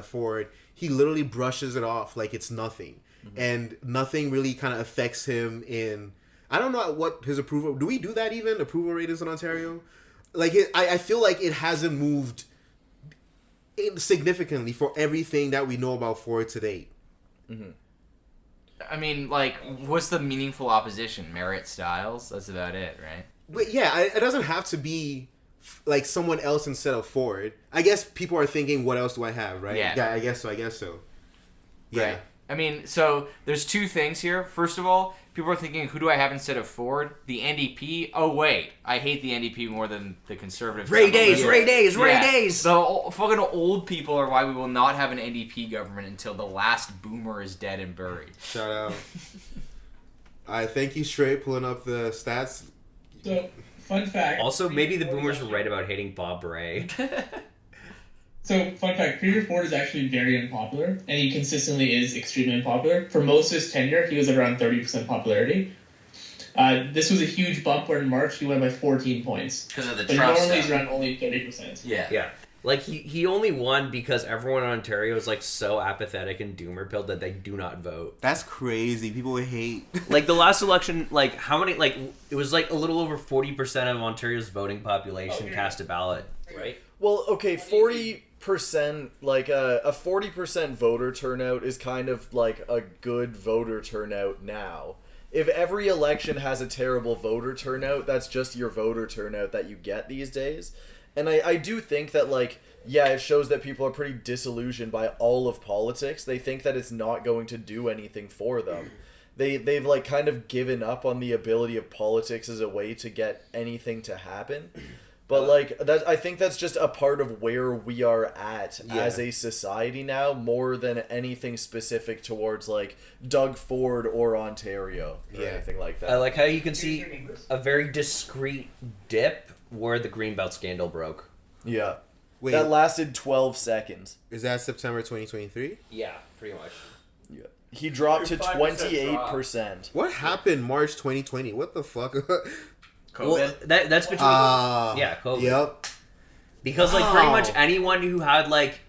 Ford. He literally brushes it off like it's nothing, and nothing really kind of affects him in. I don't know what his approval. Do we do that even? Approval ratings in Ontario? Like I feel like it hasn't moved significantly for everything that we know about Ford to date. I mean, like, what's the meaningful opposition? Merritt Styles? That's about it, right? But yeah, it doesn't have to be like someone else instead of Ford. I guess people are thinking, what else do I have, right? Yeah. I guess so. Yeah. Right. I mean, so there's two things here. First of all, people are thinking, who do I have instead of Ford? The NDP? Oh, wait. I hate the NDP more than the Conservatives. Ray Days. The fucking old people are why we will not have an NDP government until the last boomer is dead and buried. Shout out. I thank you, Straight, pulling up the stats. So, fun fact. Also, maybe the boomers were right about hating Bob Ray. So, fun fact, Peter Ford is actually very unpopular, and he consistently is extremely unpopular. For most of his tenure, he was at around 30% popularity. This was a huge bump where in March he went by 14 points. Because of the But Trump normally he's stuff. around only 30%. Yeah. Like, he only won because everyone in Ontario is, like, so apathetic and doomer-pilled that they do not vote. That's crazy. People hate. Like, the last election, like, how many, like, it was, like, a little over 40% of Ontario's voting population cast a ballot, right? Well, okay, 40%, like a 40% voter turnout is kind of like a good voter turnout now. If every election has a terrible voter turnout, that's just your voter turnout that you get these days. And I do think that, like, yeah, it shows that people are pretty disillusioned by all of politics. They think that it's not going to do anything for them. They've like kind of given up on the ability of politics as a way to get anything to happen. But like I think that's just a part of where we are at as a society now, more than anything specific towards like Doug Ford or Ontario or anything like that. I like how you can see a very discreet dip where the Greenbelt scandal broke. Yeah. Wait, That lasted 12 seconds. is that September 2023? Yeah, pretty much. Yeah. He dropped to 5% 28%. What happened March 2020? What the fuck? COVID? Well, that's between COVID. Yep. Because like pretty much anyone who had like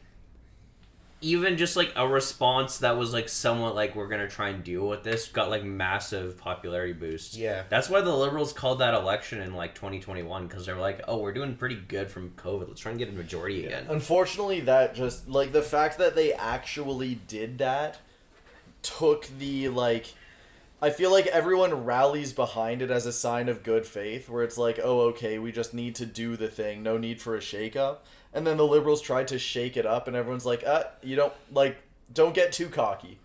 even just like a response that was like somewhat like we're gonna try and deal with this got like massive popularity boosts. Yeah. That's why the Liberals called that election in like 2021 because they're like, oh, we're doing pretty good from COVID. Let's try and get a majority again. Unfortunately, that just like the fact that they actually did that took the like I feel like everyone rallies behind it as a sign of good faith, where it's like, oh, okay, we just need to do the thing, no need for a shake-up. And then the Liberals tried to shake it up, and everyone's like, you don't get too cocky.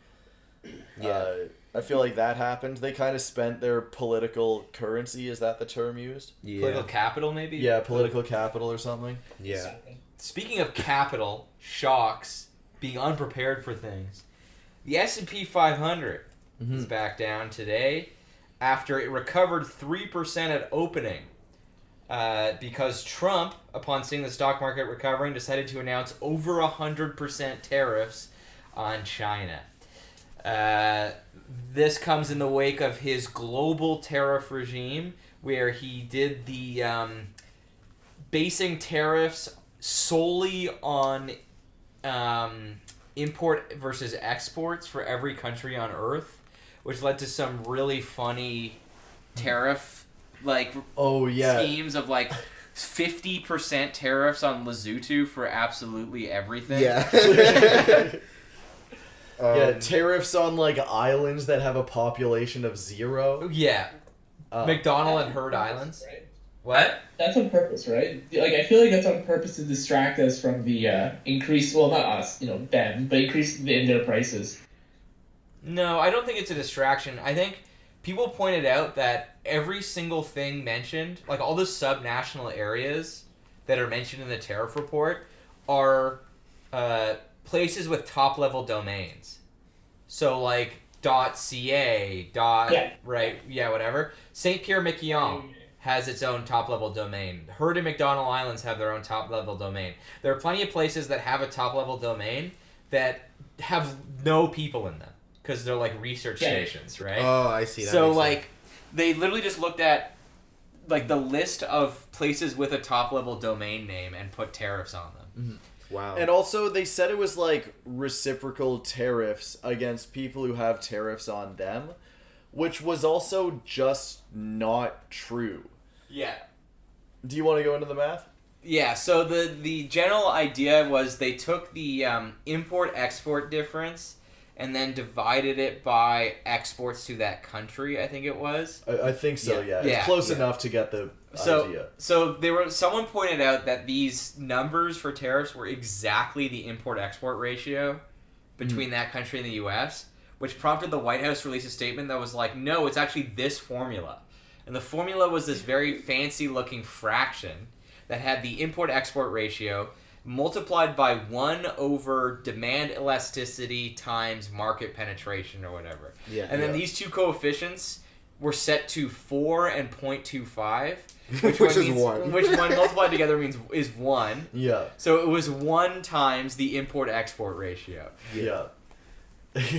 Yeah. I feel like that happened. They kind of spent their political currency, is that the term used? Yeah. Political capital, maybe? Yeah, political capital or something. Yeah. Speaking of capital, shocks, being unprepared for things, the S&P 500 is back down today after it recovered 3% at opening because Trump, upon seeing the stock market recovering, decided to announce over 100% tariffs on China. This comes in the wake of his global tariff regime where he did the basing tariffs solely on import versus exports for every country on Earth, which led to some really funny tariff schemes of like 50% tariffs on Lesotho for absolutely everything. Yeah. Yeah, tariffs on like islands that have a population of 0. Yeah. McDonald and Heard Islands. Right? What? That's on purpose, right? Like, I feel like that's on purpose to distract us from the increase. Well, not us, them, but increase in their prices. No, I don't think it's a distraction. I think people pointed out that every single thing mentioned, like all the subnational areas that are mentioned in the tariff report, are places with top-level domains. So, like, .ca, whatever. St. Pierre-Miquelon has its own top-level domain. Heard and McDonald Islands have their own top-level domain. There are plenty of places that have a top-level domain that have no people in them because they're like research stations, right? Oh, I see. That So, makes like, they literally just looked at like the list of places with a top-level domain name and put tariffs on them. Mm-hmm. Wow. And also, they said it was like reciprocal tariffs against people who have tariffs on them, which was also just not true. Yeah. Do you want to go into the math? Yeah, so the general idea was they took the import-export difference and then divided it by exports to that country, I think it was. I think so, yeah. It's close enough to get the idea. So someone pointed out that these numbers for tariffs were exactly the import-export ratio between that country and the U.S., which prompted the White House to release a statement that was like, no, it's actually this formula. And the formula was this very fancy-looking fraction that had the import-export ratio multiplied by 1 over demand elasticity times market penetration or whatever. Yeah. And then these two coefficients were set to 4 and 0.25, Which is 1. Which one multiplied together is 1. Yeah. So it was 1 times the import-export ratio. Yeah.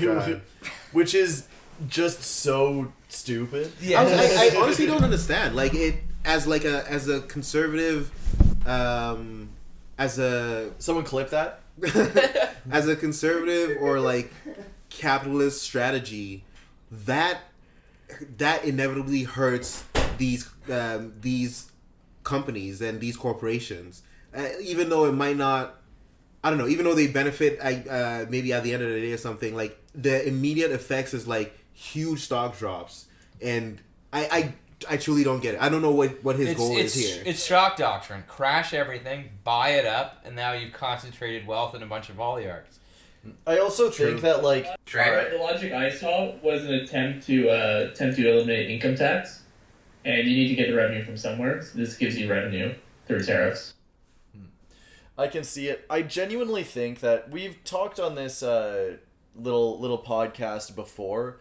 God. Which is just so stupid. Yeah. I honestly don't understand. Like, it as a conservative, Someone clip that? as a conservative or like capitalist strategy, that inevitably hurts these companies and these corporations, even though it might not. I don't know. Even though they benefit, maybe at the end of the day or something, like the immediate effects is like huge stock drops, and I truly don't get it. I don't know what his goal is here. It's shock doctrine. Crash everything, buy it up, and now you've concentrated wealth in a bunch of oligarchs. I also think that, like... The logic I saw was an attempt to eliminate income tax, and you need to get the revenue from somewhere, so this gives you revenue through tariffs. I can see it. I genuinely think that we've talked on this little podcast before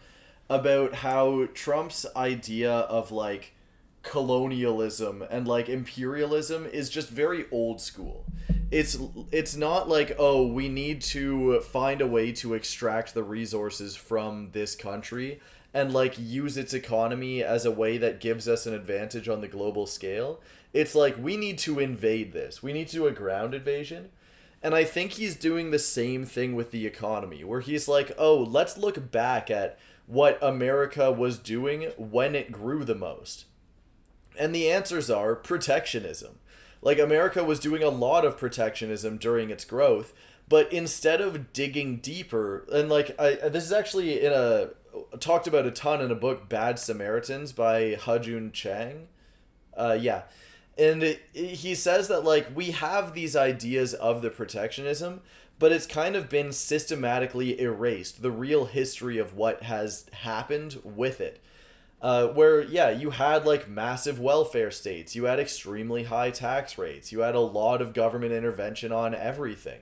about how Trump's idea of like colonialism and like imperialism is just very old school. It's not like, oh, we need to find a way to extract the resources from this country and like use its economy as a way that gives us an advantage on the global scale. It's like, we need to invade this. We need to do a ground invasion. And I think he's doing the same thing with the economy, where he's like, oh, let's look back at what America was doing when it grew the most. And the answers are protectionism. Like, America was doing a lot of protectionism during its growth, but instead of digging deeper, and like, this is actually talked about a ton in a book, Bad Samaritans by Hajun Chang. And he says that, like, we have these ideas of the protectionism, but it's kind of been systematically erased, the real history of what has happened with it. Where, you had, like, massive welfare states, you had extremely high tax rates, you had a lot of government intervention on everything.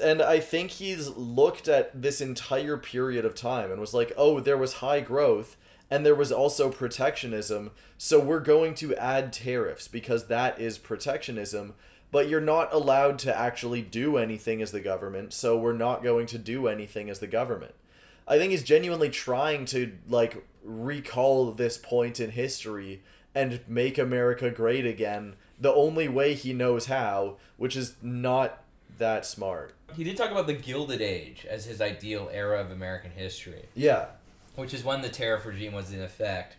And I think he's looked at this entire period of time and was like, oh, there was high growth, and there was also protectionism, so we're going to add tariffs because that is protectionism, but you're not allowed to actually do anything as the government, so we're not going to do anything as the government. I think he's genuinely trying to, like, recall this point in history and make America great again the only way he knows how, which is not that smart. He did talk about the Gilded Age as his ideal era of American history. Yeah. Which is when the tariff regime was in effect.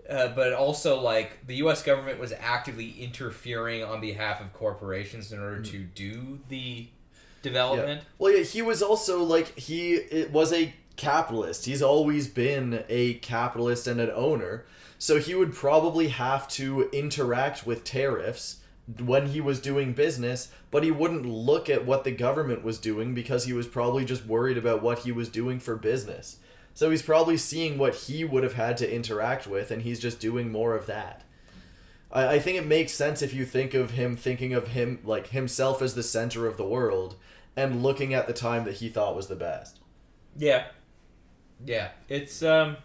But also, like, the U.S. government was actively interfering on behalf of corporations in order to do the development. Yeah. Well, yeah, he was also, like, it was a capitalist. He's always been a capitalist and an owner. So he would probably have to interact with tariffs when he was doing business, but he wouldn't look at what the government was doing because he was probably just worried about what he was doing for business. So he's probably seeing what he would have had to interact with, and he's just doing more of that. I think it makes sense if you thinking of him like himself as the center of the world and looking at the time that he thought was the best. Yeah. It's an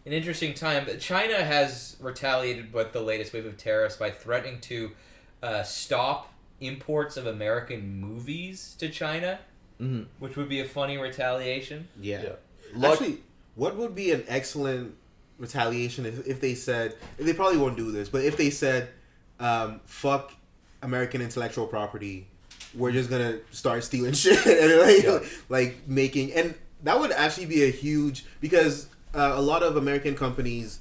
interesting time. China has retaliated with the latest wave of tariffs by threatening to stop imports of American movies to China, which would be a funny retaliation. Yeah. Actually, what would be an excellent retaliation if they said, they probably won't do this, but if they said, fuck American intellectual property, we're just gonna start stealing shit and like making, and that would actually be a huge, because a lot of American companies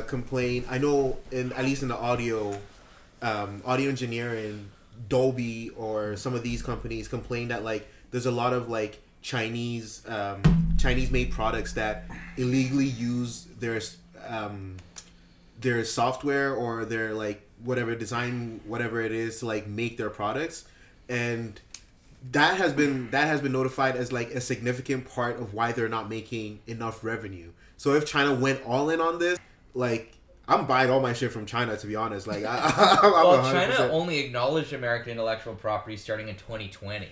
complain. I know at least in the audio engineering, Dolby or some of these companies complain that like there's a lot of like Chinese made products that illegally use their software or their like whatever design, whatever it is, to like make their products, and that has been notified as like a significant part of why they're not making enough revenue. So if China went all in on this, like, I'm buying all my shit from China, to be honest. Like, well, China only acknowledged American intellectual property starting in 2020.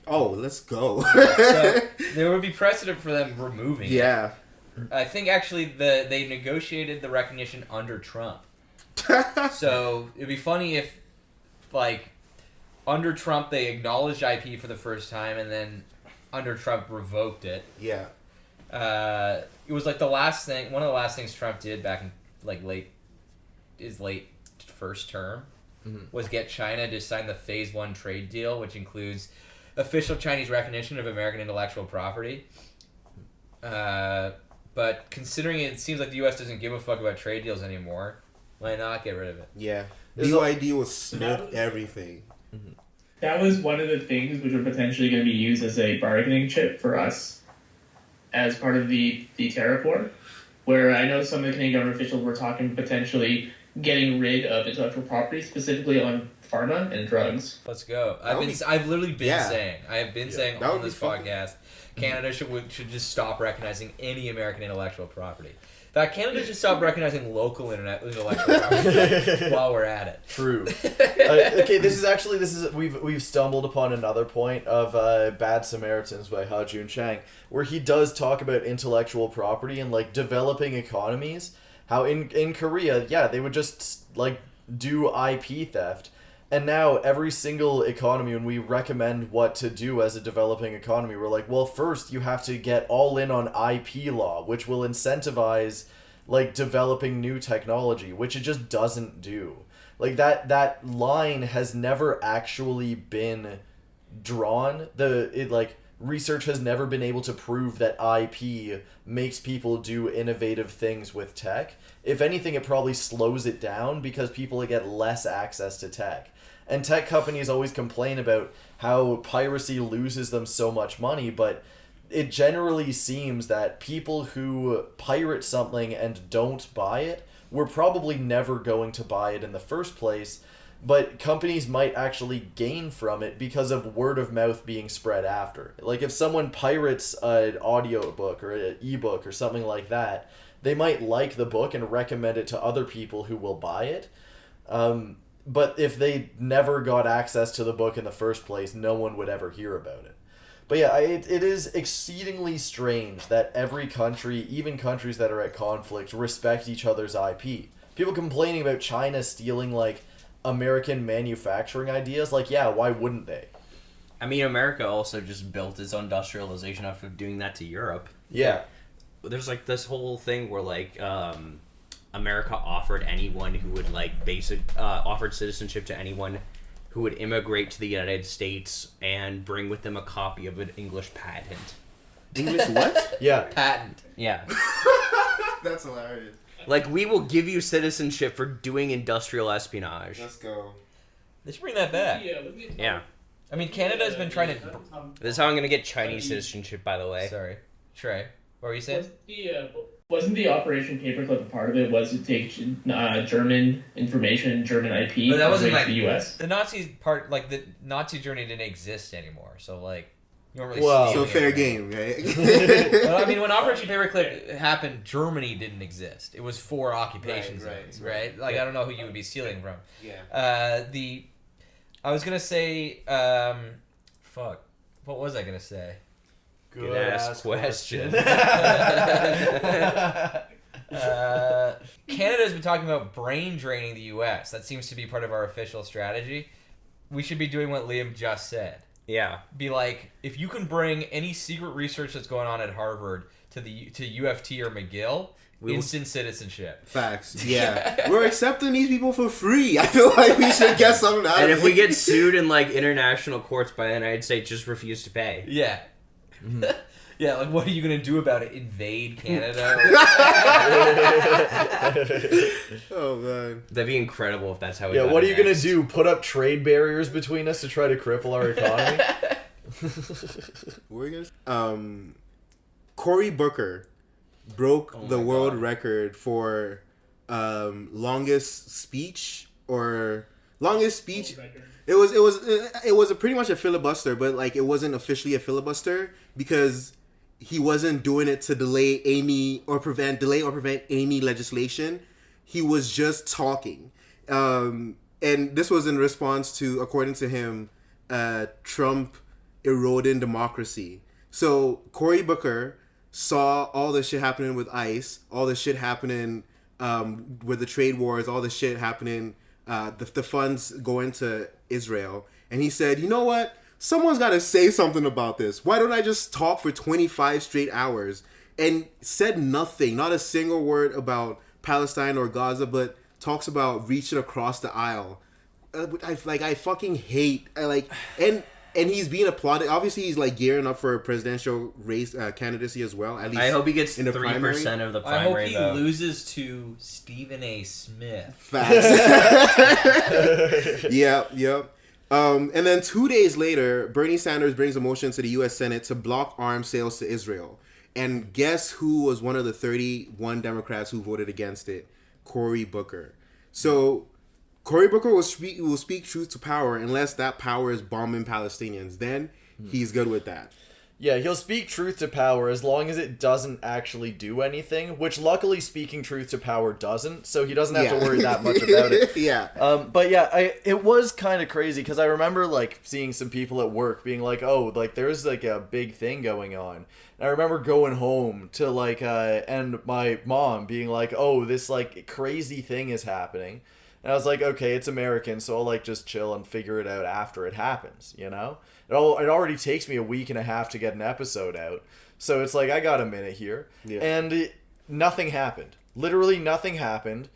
Oh, let's go. So there would be precedent for them removing it. Yeah. I think actually they negotiated the recognition under Trump. So it'd be funny if, like, under Trump they acknowledged IP for the first time and then under Trump revoked it. Yeah. It was like one of the last things Trump did back in like his late first term was get China to sign the Phase 1 trade deal, which includes official Chinese recognition of American intellectual property. But considering it seems like the U.S. doesn't give a fuck about trade deals anymore, why not get rid of it? Yeah. BYD will smoke everything. That was one of the things which were potentially going to be used as a bargaining chip for us as part of the tariff war, where I know some of the Canadian government officials were talking potentially getting rid of intellectual property, specifically on pharma and drugs. Let's go. I've literally been saying on this podcast, Canada should just stop recognizing any American intellectual property. In fact, Canada should stop recognizing local intellectual property while we're at it. True. Okay, we've stumbled upon another point of Bad Samaritans by Ha Jun Chang, where he does talk about intellectual property and like developing economies. How in Korea, they would just like do IP theft. And now every single economy, when we recommend what to do as a developing economy, we're like, well, first you have to get all in on IP law, which will incentivize like developing new technology, which it just doesn't do. Like that line has never actually been drawn. Research has never been able to prove that IP makes people do innovative things with tech. If anything, it probably slows it down because people get less access to tech. And tech companies always complain about how piracy loses them so much money, but it generally seems that people who pirate something and don't buy it were probably never going to buy it in the first place, but companies might actually gain from it because of word of mouth being spread after. Like if someone pirates an audiobook or an ebook or something like that, they might like the book and recommend it to other people who will buy it. But if they never got access to the book in the first place, no one would ever hear about it. But yeah, it is exceedingly strange that every country, even countries that are at conflict, respect each other's IP. People complaining about China stealing, like, American manufacturing ideas, like, yeah, why wouldn't they? I mean, America also just built its industrialization after doing that to Europe. Yeah. There's, like, this whole thing where, like, America offered anyone who would, like, offered citizenship to anyone who would immigrate to the United States and bring with them a copy of an English patent. English what? Yeah. Patent. Yeah. That's hilarious. Like, we will give you citizenship for doing industrial espionage. Let's go. They should bring that back. Yeah. I mean, Canada's been trying to. This is how I'm gonna get Chinese citizenship, by the way. Sorry, Trey. What were you saying? Wasn't the Operation Paperclip a part of it? Was to take German information, German IP, But that wasn't like like the U.S. The Nazi part. Like the Nazi Germany didn't exist anymore. So like, you don't really. Well, steal So fair anything. game, right? Well, I mean, when Operation Paperclip happened, Germany didn't exist. It was 4 occupation Right, zones, right. right? Like, I don't know who you would be stealing from. Yeah. I was gonna say, fuck. What was I gonna say? Good ass question. Canada's been talking about brain draining the U.S. That seems to be part of our official strategy. We should be doing what Liam just said. Yeah. Be like, if you can bring any secret research that's going on at Harvard to UFT or McGill, instant citizenship. Facts. Yeah. We're accepting these people for free. I feel like we should get something out And of if it. we get sued in like international courts by the United States, just refuse to pay. Yeah. Yeah, like what are you gonna do about it? Invade Canada? Oh man. That'd be incredible if that's how. Yeah, what are you gonna do? Put up trade barriers between us to try to cripple our economy? What were you gonna Cory Booker broke the world record for longest speech. It was pretty much a filibuster, but like it wasn't officially a filibuster because he wasn't doing it to delay or prevent any legislation. He was just talking, and this was in response to, according to him, Trump eroding democracy. So Cory Booker saw all the shit happening with ICE, all the shit happening with the trade wars, all the shit happening, the funds going to Israel, and he said, you know what? Someone's got to say something about this. Why don't I just talk for 25 straight hours? And said nothing, not a single word about Palestine or Gaza, but talks about reaching across the aisle. I fucking hate. And he's being applauded. Obviously, he's like gearing up for a presidential race candidacy as well. At least I hope he gets in the 3% of the I hope primary he vote. loses to Stephen A. Smith. Facts. Yep. And then 2 days later, Bernie Sanders brings a motion to the U.S. Senate to block arms sales to Israel. And guess who was one of the 31 Democrats who voted against it? Cory Booker. So Cory Booker will speak truth to power unless that power is bombing Palestinians. Then he's good with that. Yeah, he'll speak truth to power as long as it doesn't actually do anything, which luckily speaking truth to power doesn't, so he doesn't have to worry that much about it. Yeah. But yeah, it was kind of crazy because I remember like seeing some people at work being like, oh, like there's like a big thing going on. And I remember going home to like, and my mom being like, oh, this like crazy thing is happening. And I was like, okay, it's American, so I'll like just chill and figure it out after it happens, you know? It already takes me a week and a half to get an episode out. So it's like, I got a minute here. Yeah. And nothing happened. Literally nothing happened.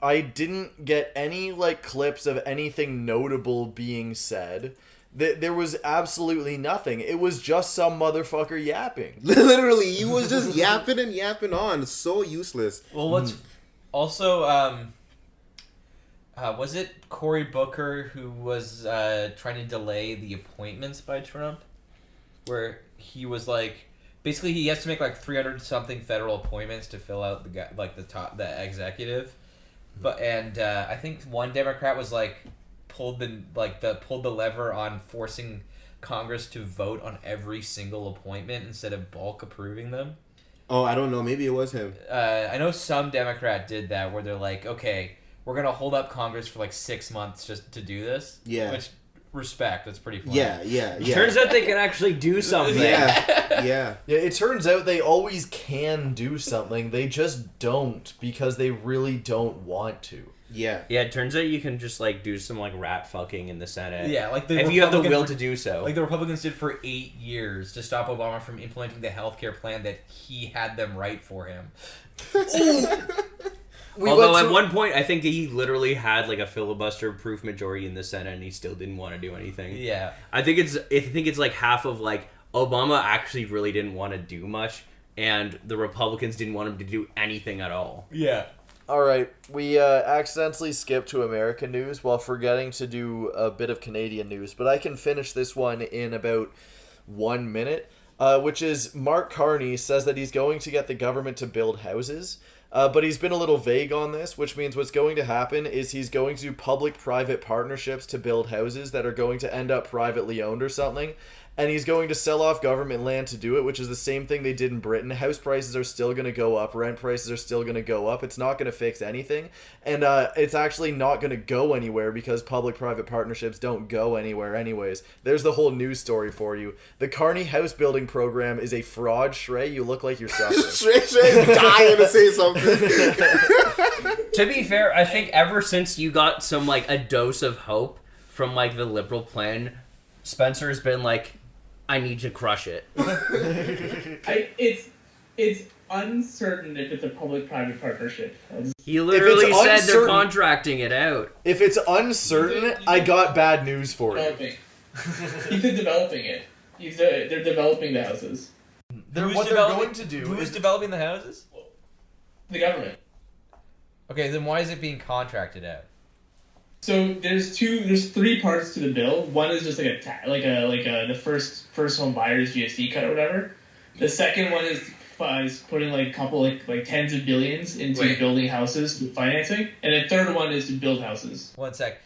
I didn't get any like clips of anything notable being said. There was absolutely nothing. It was just some motherfucker yapping. Literally, he was just yapping and yapping on. So useless. Well, what's also was it Cory Booker who was trying to delay the appointments by Trump, where he was like, basically he has to make like 300 something federal appointments to fill out the guy, like the executive, but I think one Democrat was like pulled the lever on forcing Congress to vote on every single appointment instead of bulk approving them. Oh, I don't know. Maybe it was him. I know some Democrat did that where they're like, okay, we're going to hold up Congress for like 6 months just to do this. Yeah. Which, respect, that's pretty funny. Yeah. Turns out they can actually do something. Yeah. Yeah, it turns out they always can do something. They just don't because they really don't want to. Yeah. Yeah, it turns out you can just like do some like rat fucking in the Senate. Yeah, like the if you have the Republicans will to do so. Like the Republicans did for 8 years to stop Obama from implementing the healthcare plan that he had them write for him. Although at one point, I think he literally had like a filibuster-proof majority in the Senate, and he still didn't want to do anything. Yeah, I think it's like half of like Obama actually really didn't want to do much, and the Republicans didn't want him to do anything at all. yeah. All right, we accidentally skipped to American news while forgetting to do a bit of Canadian news, but I can finish this one in about 1 minute, which is Mark Carney says that he's going to get the government to build houses, but he's been a little vague on this, which means what's going to happen is he's going to do public-private partnerships to build houses that are going to end up privately owned or something. And he's going to sell off government land to do it, which is the same thing they did in Britain. House prices are still going to go up. Rent prices are still going to go up. It's not going to fix anything. And it's actually not going to go anywhere because public-private partnerships don't go anywhere anyways. There's the whole news story for you. The Carney house building program is a fraud, Shrey. You look like you're suffering. Shrey's dying to say something. To be fair, I think ever since you got some, like, a dose of hope from, like, the Liberal plan, Spencer's been like, I need to crush it. It's uncertain if it's a public-private partnership. He literally said they're contracting it out. If it's uncertain, I got bad news for you. He's developing it. They're developing the houses. What they're going to do is developing the houses? The government. Okay, then why is it being contracted out? So there's 3 parts to the bill. One is just like the first home buyers GST cut or whatever. The second one is putting like a couple like tens of billions into building houses with financing, and the third one is to build houses. One sec.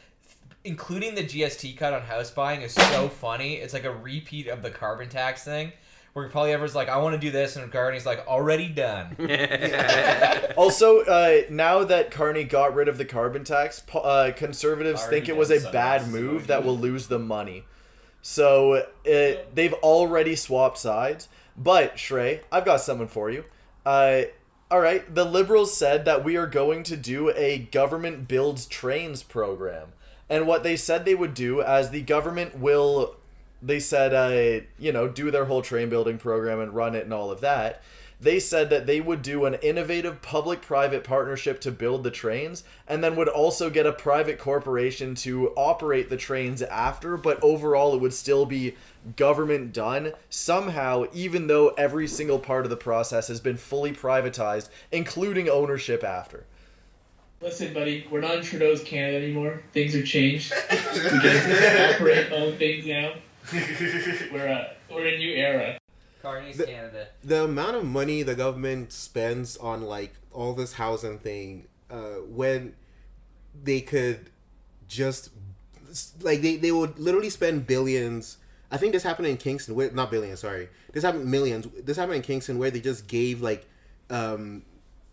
Including the GST cut on house buying is so funny. It's like a repeat of the carbon tax thing. Where Poilievre's like, I want to do this, and Carney's like, already done. Also, now that Carney got rid of the carbon tax, conservatives think it was a bad move that will lose them money. So they've already swapped sides. But, Shrey, I've got something for you. Alright, the Liberals said that we are going to do a government builds trains program. And what they said they would do, as the government will... They said, do their whole train building program and run it and all of that. They said that they would do an innovative public-private partnership to build the trains and then would also get a private corporation to operate the trains after, but overall it would still be government done somehow, even though every single part of the process has been fully privatized, including ownership after. Listen, buddy, we're not in Trudeau's Canada anymore. Things have changed. We can operate own things now. We're in a new era. Carney's Canada. The amount of money the government spends on like all this housing thing, when they could just like they would literally spend billions. I think this happened in Kingston. Not billions, sorry. This happened millions. This happened in Kingston where they just gave like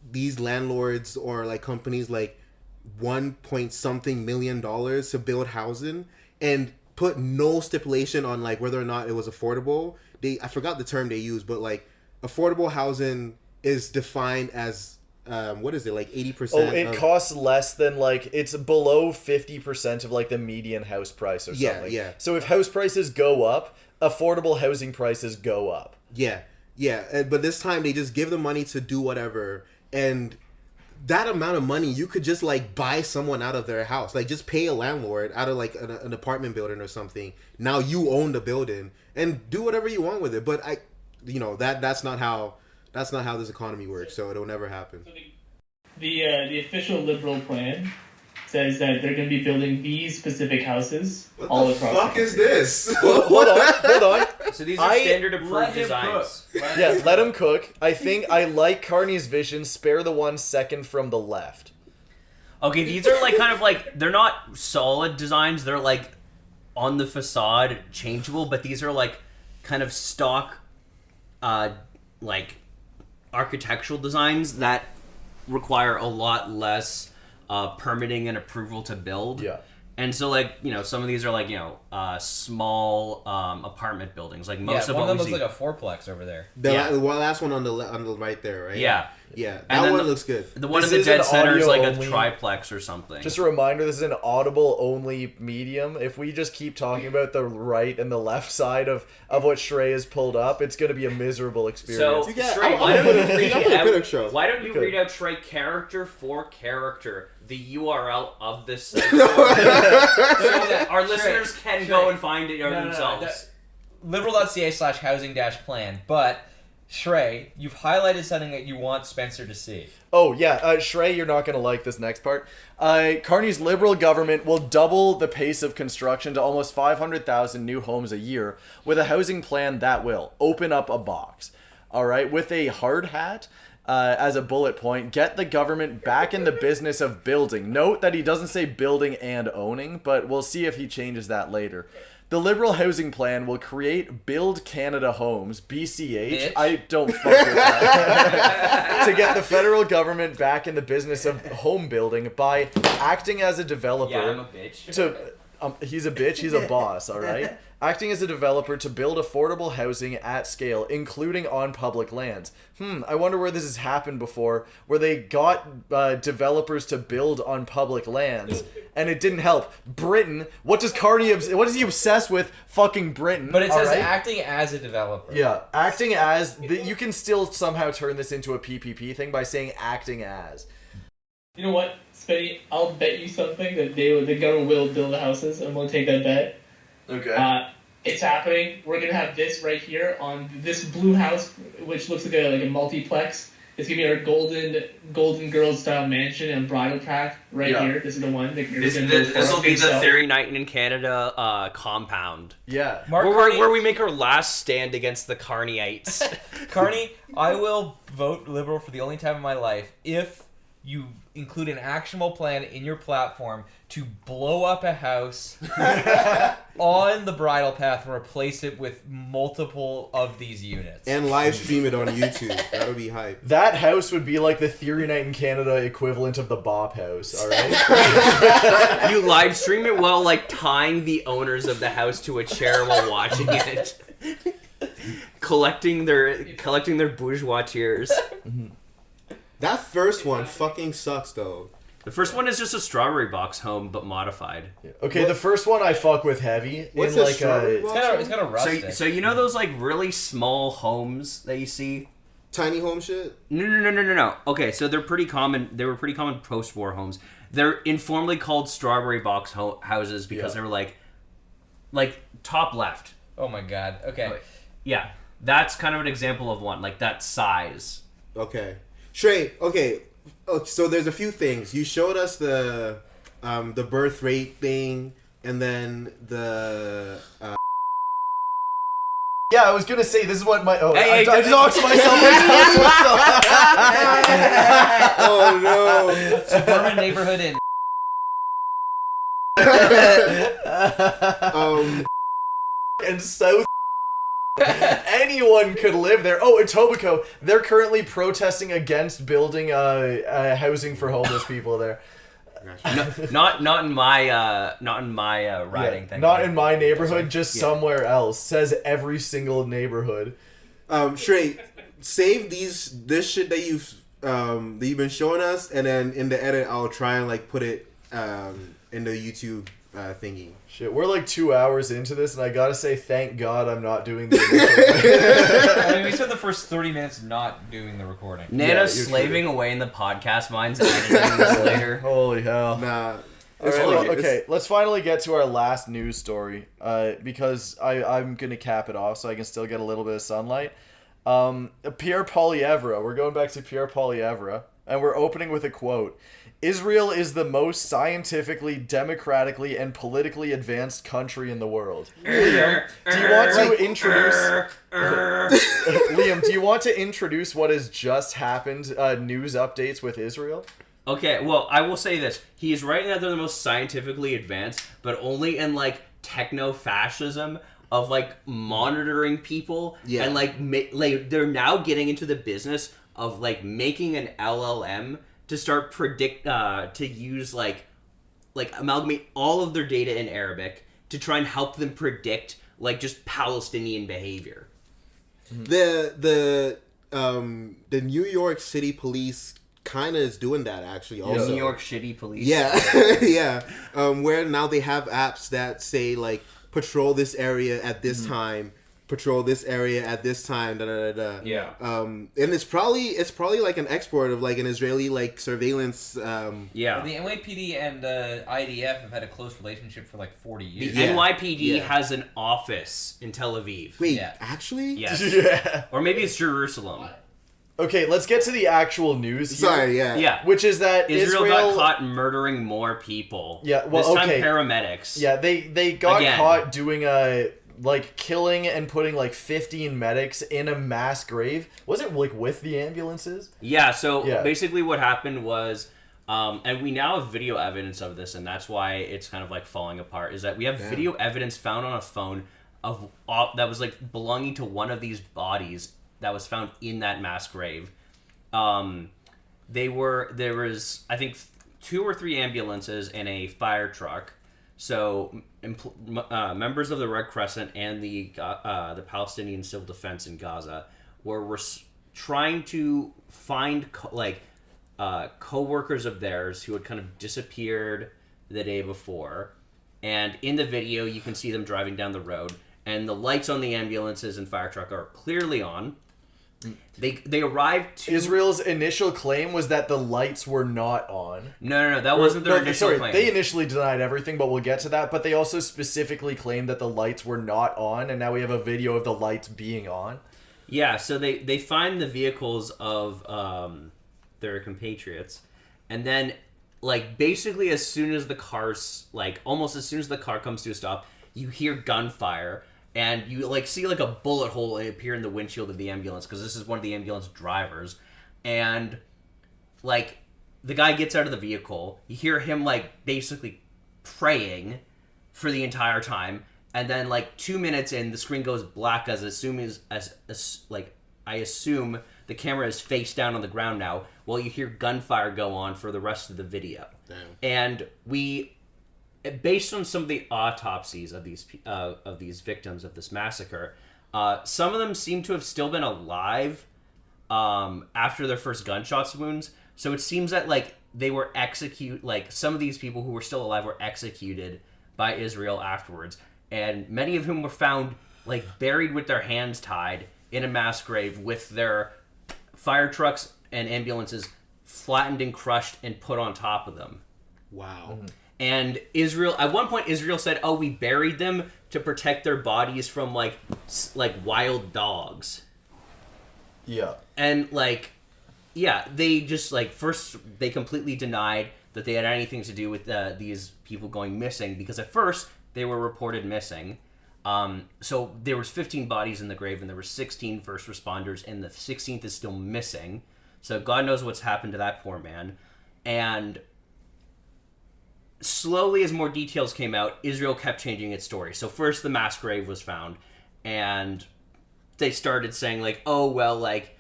these landlords or like companies like $1 million to build housing and put no stipulation on like whether or not it was affordable. I forgot the term they used, but like affordable housing is defined as what is it, like 80%? Oh, it costs less than like it's below 50% of like the median house price or something. Yeah. So if house prices go up, affordable housing prices go up. Yeah. But this time they just give the money to do whatever, and that amount of money you could just like buy someone out of their house, like just pay a landlord out of like an apartment building or something. Now you own the building and do whatever you want with it. But that's not how this economy works. So it'll never happen. So the official Liberal plan says that they're going to be building these specific houses all across. What the fuck is this? Hold on. So these are standard approved designs. Let him cook. I think I like Carney's vision. Spare the 1 second from the left. Okay, these are like kind of like, they're not solid designs. They're like on the facade changeable, but these are like kind of stock like architectural designs that require a lot less permitting and approval to build. Yeah. And so, like, some of these are like, small apartment buildings. Like most of one what of them we looks see. like a fourplex over there. The last one on the right there, right? Yeah. That And one then looks good. The one This in the is an dead center is like a audio-only- triplex or something. Just a reminder, this is an audible-only medium. If we just keep talking about the right and the left side of what Shrey has pulled up, it's going to be a miserable experience. So, You got- Shrey, I'm why don't gonna you put it- read I'm gonna put it out, show. why don't you Okay. read out, Shrey, character for character, the URL of this site, so that our listeners can go and find it themselves. Liberal.ca/housing-plan. But Shrey, you've highlighted something that you want Spencer to see. Oh, yeah. Shrey, you're not going to like this next part. Carney's Liberal government will double the pace of construction to almost 500,000 new homes a year with a housing plan that will open up a box. All right? With a hard hat as a bullet point, get the government back in the business of building. Note that he doesn't say building and owning, but we'll see if he changes that later. The Liberal housing plan will create Build Canada Homes, BCH. Bitch. I don't fuck with that. To get the federal government back in the business of home building by acting as a developer. Yeah, I'm a bitch. He's a bitch. He's a boss. All right. Acting as a developer to build affordable housing at scale, including on public lands. I wonder where this has happened before, where they got developers to build on public lands, and it didn't help. Britain, what does he obsess with? Fucking Britain. But it says all right? acting as a developer. Yeah, acting as... you can still somehow turn this into a PPP thing by saying acting as. You know what, Spitty? I'll bet you something that the government will build the houses. I'm going to take that bet. Okay. It's happening. We're going to have this right here on this blue house, which looks like a multiplex. It's going to be our golden girls style mansion and bridal path right here. This is the one. This will be the Theory Night in Canada compound. Yeah. Where we make our last stand against the Carneyites. Carney, I will vote Liberal for the only time in my life if you include an actionable plan in your platform to blow up a house on the bridal path and replace it with multiple of these units. And live stream it on YouTube. That would be hype. That house would be like the Theory Night in Canada equivalent of the Bop House, alright? You live stream it while like tying the owners of the house to a chair while watching it. collecting their bourgeois tears. That first one fucking sucks though. The first one is just a strawberry box home, but modified. Okay, the first one I fuck with heavy. What's in a like strawberry It's kind of rustic. So you know those like really small homes that you see? Tiny home shit? No. Okay, so they're pretty common. They were pretty common post-war homes. They're informally called strawberry box houses because they were like top left. Oh my god. Okay. Yeah, that's kind of an example of one, like that size. Okay. Shrey, okay. So there's a few things. You showed us the birth rate thing, and then the... Yeah, I was gonna say, this is what my... Oh, Hey, I talked to myself. Oh no. Suburban neighborhood in... And South... Anyone could live there. Oh, Etobicoke, they're currently protesting against building housing for homeless people there. Not in my riding thing. Not in my neighborhood, just somewhere else. Says every single neighborhood. Shrey, save this shit that you've been showing us, and then in the edit I'll try and like put it in the YouTube thingy. Shit, we're like 2 hours into this, and I gotta say, thank God I'm not doing the I mean, we spent the first 30 minutes not doing the recording. Nana's slaving away in the podcast mines editing this later. Holy hell. Nah. Okay, let's finally get to our last news story, because I'm gonna cap it off so I can still get a little bit of sunlight. Pierre Poilievre, we're going back to Pierre Poilievre, and we're opening with a quote. Israel is the most scientifically, democratically, and politically advanced country in the world. Liam, do you want to introduce... Liam, do you want to introduce what has just happened, news updates with Israel? Okay, well, I will say this. He is right that they're the most scientifically advanced, but only in, like, techno-fascism of, like, monitoring people. Yeah. And, like, they're now getting into the business of, like, making an LLM to start to use, like amalgamate all of their data in Arabic to try and help them predict, like, just Palestinian behavior. The New York City police kind of is doing that actually also. New York shitty police. Yeah. Yeah. Where now they have apps that say like patrol this area at this time, patrol this area at this time. Da da da da. Yeah. And it's probably like an export of like an Israeli like surveillance. Yeah. The NYPD and the IDF have had a close relationship for like 40 The years. Yeah. NYPD Yeah. has an office in Tel Aviv. Wait, Yeah. actually? Yes. Yeah. Or maybe it's Jerusalem. Okay, let's get to the actual news here. Sorry, yeah. Yeah. Which is that Israel got caught murdering more people. Yeah, well, this time okay. paramedics. Yeah, they got Again. caught doing like killing and putting like 15 medics in a mass grave. Was it like with the ambulances? Yeah, so Yeah. basically what happened was, and we now have video evidence of this, and that's why it's kind of like falling apart, is that we have Damn. video evidence found on a phone of that was like belonging to one of these bodies that was found in that mass grave. There was, I think, 2 or 3 ambulances and a fire truck. So members of the Red Crescent and the Palestinian Civil Defense in Gaza were trying to find co-workers of theirs who had kind of disappeared the day before. And in the video, you can see them driving down the road, and the lights on the ambulances and fire truck are clearly on. They arrived to... Israel's initial claim was that the lights were not on. No, that wasn't their initial claim. They initially denied everything, but we'll get to that. But they also specifically claimed that the lights were not on, and now we have a video of the lights being on. Yeah, so they find the vehicles of their compatriots, and then, like, basically as soon as the cars, like, almost as soon as the car comes to a stop, you hear gunfire, and you, like, see, like, a bullet hole appear in the windshield of the ambulance, because this is one of the ambulance drivers, and, like, the guy gets out of the vehicle, you hear him, like, basically praying for the entire time, and then, like, 2 minutes in, the screen goes black as I assume the camera is face down on the ground now, while you hear gunfire go on for the rest of the video. Damn. And based on some of the autopsies of these victims of this massacre, some of them seem to have still been alive after their first gunshots wounds. So it seems that like they were some of these people who were still alive were executed by Israel afterwards, and many of whom were found like buried with their hands tied in a mass grave with their fire trucks and ambulances flattened and crushed and put on top of them. Wow. Mm-hmm. And Israel, at one point, Israel said, "Oh, we buried them to protect their bodies from like wild dogs." Yeah. And like, yeah, they just like first they completely denied that they had anything to do with these people going missing, because at first they were reported missing. So there was 15 bodies in the grave, and there were 16 first responders, and the 16th is still missing. So God knows what's happened to that poor man. And slowly, as more details came out, Israel kept changing its story. So first the mass grave was found, and they started saying like, oh, well, like,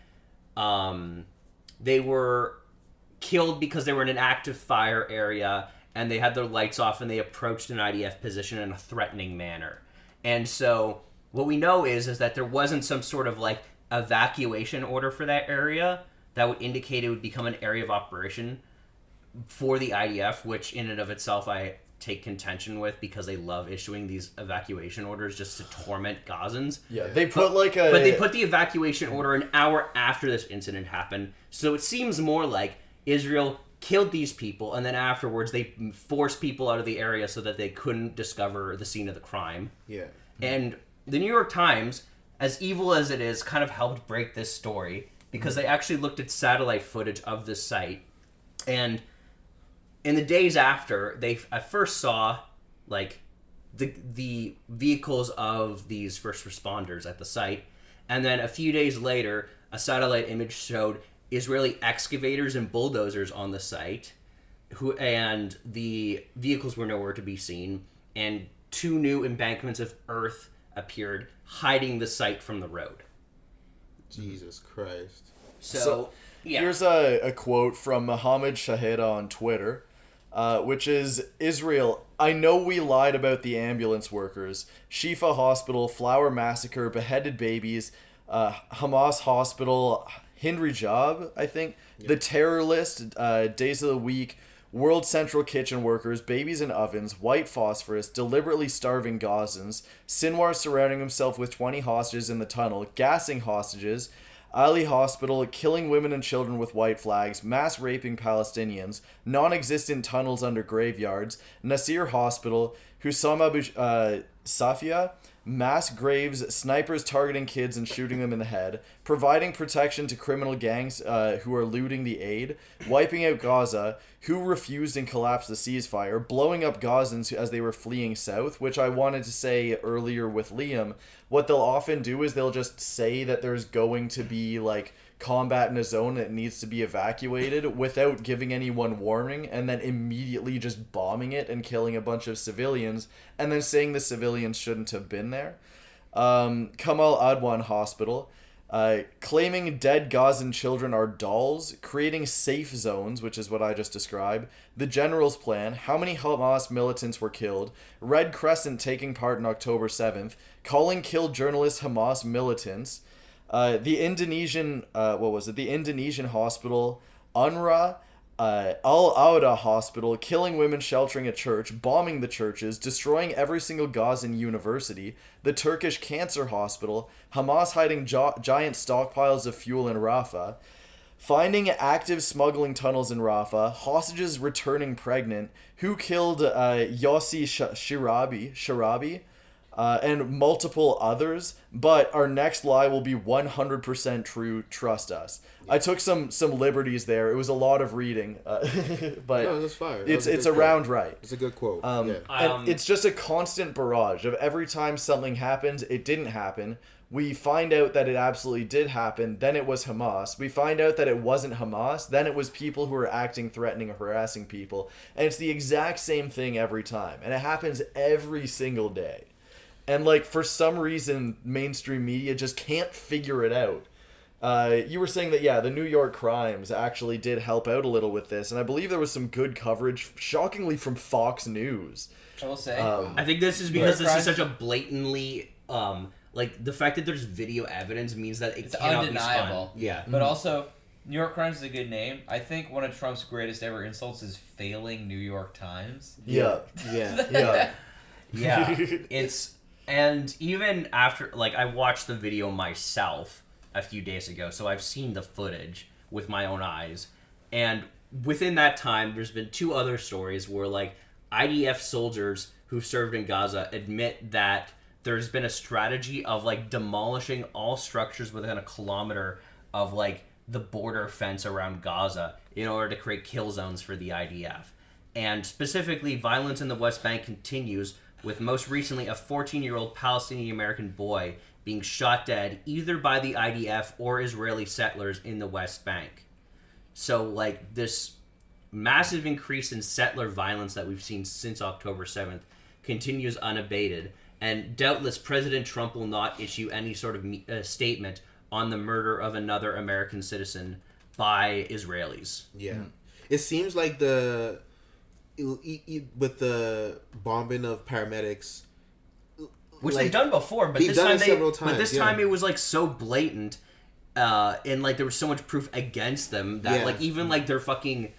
they were killed because they were in an active fire area, and they had their lights off, and they approached an IDF position in a threatening manner. And so what we know is that there wasn't some sort of like evacuation order for that area that would indicate it would become an area of operation for the IDF, which in and of itself I take contention with, because they love issuing these evacuation orders just to torment Gazans. Yeah, they put but they put the evacuation order an hour after this incident happened, so it seems more like Israel killed these people, and then afterwards they forced people out of the area so that they couldn't discover the scene of the crime. Yeah. And the New York Times, as evil as it is, kind of helped break this story, because they actually looked at satellite footage of this site, and in the days after, they at first saw like the vehicles of these first responders at the site, and then a few days later, a satellite image showed Israeli excavators and bulldozers on the site, and the vehicles were nowhere to be seen, and 2 new embankments of earth appeared, hiding the site from the road. Jesus Christ. So yeah. Here's a quote from Mohammed Shahid on Twitter, which is, Israel, I know we lied about the ambulance workers, Shifa Hospital, Flower Massacre, beheaded babies, Hamas Hospital, Hind Rajab, I think, the terror list, days of the week, World Central Kitchen workers, babies in ovens, white phosphorus, deliberately starving Gazans, Sinwar surrounding himself with 20 hostages in the tunnel, gassing hostages, Ali Hospital, killing women and children with white flags, mass raping Palestinians, non-existent tunnels under graveyards, Nasir Hospital, Hussam Abu Safia, mass graves, snipers targeting kids and shooting them in the head, providing protection to criminal gangs who are looting the aid, wiping out Gaza, who refused and collapsed the ceasefire, blowing up Gazans as they were fleeing south, which I wanted to say earlier with Liam. What they'll often do is they'll just say that there's going to be like combat in a zone that needs to be evacuated without giving anyone warning, and then immediately just bombing it and killing a bunch of civilians, and then saying the civilians shouldn't have been there. Kamal Adwan Hospital, claiming dead Gazan children are dolls, creating safe zones, which is what I just described, the General's Plan, how many Hamas militants were killed, Red Crescent taking part in October 7th, calling killed journalist Hamas militants, the Indonesian, the Indonesian hospital, UNRWA, Al-Awda Hospital, killing women sheltering a church, bombing the churches, destroying every single Gazan university, the Turkish Cancer Hospital, Hamas hiding giant stockpiles of fuel in Rafah, finding active smuggling tunnels in Rafah, hostages returning pregnant, who killed Yossi Sharabi, and multiple others, but our next lie will be 100% true, trust us. I took some liberties there. It was a lot of reading, but no, that's fire. It's around right. It's a good quote. And it's just a constant barrage of every time something happens, it didn't happen. We find out that it absolutely did happen, then it was Hamas. We find out that it wasn't Hamas, then it was people who were acting threatening or harassing people. And it's the exact same thing every time. And it happens every single day. And, like, for some reason, mainstream media just can't figure it out. You were saying that, yeah, the New York Crimes actually did help out a little with this. And I believe there was some good coverage, shockingly, from Fox News. I will say. I think this is because this is such a blatantly... like, the fact that there's video evidence means that it's cannot undeniable. be spun. Yeah. But also, New York Crimes is a good name. I think one of Trump's greatest ever insults is failing New York Times. Yeah. Yeah. It's... And even after, like, I watched the video myself a few days ago, so I've seen the footage with my own eyes. And within that time, there's been 2 other stories where, like, IDF soldiers who served in Gaza admit that there's been a strategy of, like, demolishing all structures within a kilometer of, like, the border fence around Gaza in order to create kill zones for the IDF. And specifically, violence in the West Bank continues, with most recently a 14-year-old Palestinian-American boy being shot dead either by the IDF or Israeli settlers in the West Bank. So, like, this massive increase in settler violence that we've seen since October 7th continues unabated, and doubtless President Trump will not issue any sort of statement on the murder of another American citizen by Israelis. Yeah. It seems like with the bombing of paramedics, which like, they've done before, but this time time it was like so blatant, and like there was so much proof against them that like even like their fucking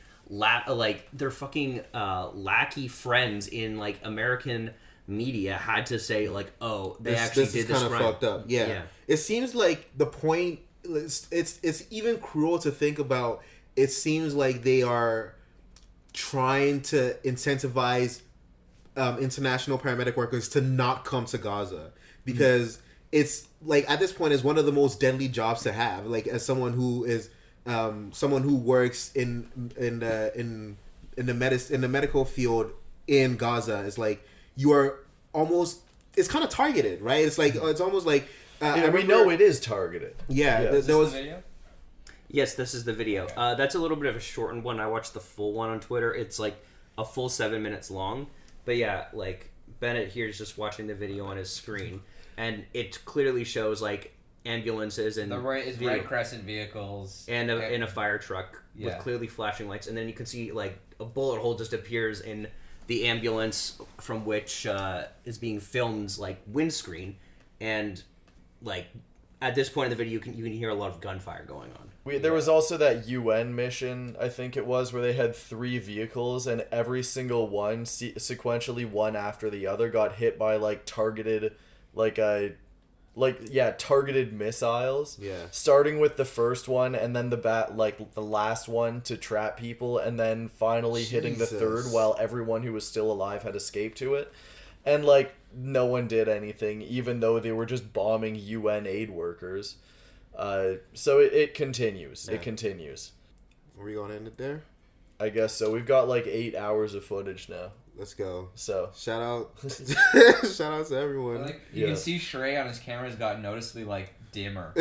lackey friends in like American media had to say like, oh, they actually did this kind of fucked up. Yeah. It seems like the point. It's even cruel to think about. It seems like they are trying to incentivize international paramedic workers to not come to Gaza because it's like at this point is one of the most deadly jobs to have. Like as someone who is someone who works in the medical field in Gaza, is like you are almost, it's kind of targeted, right? It's like it's almost like we know it is targeted. Yeah, there was. Yes, this is the video. That's a little bit of a shortened one. I watched the full one on Twitter. It's like a full 7 minutes long. But yeah, like Bennett here is just watching the video on his screen, and it clearly shows like ambulances and Red Crescent vehicles and in a fire truck with clearly flashing lights, and then you can see like a bullet hole just appears in the ambulance from which is being filmed like windscreen, and like at this point in the video, you can hear a lot of gunfire going on. There was also that UN mission, I think it was, where they had 3 vehicles, and every single one, sequentially one after the other, got hit by like targeted, targeted missiles. Yeah. Starting with the first one, and then the last one to trap people, and then finally hitting the third while everyone who was still alive had escaped to it, and like no one did anything, even though they were just bombing UN aid workers. So it continues. Yeah. It continues. Are we gonna end it there? I guess so. We've got like 8 hours of footage now. Let's go. So shout out to everyone. Like, you can see Shrey on his camera's got noticeably like dimmer.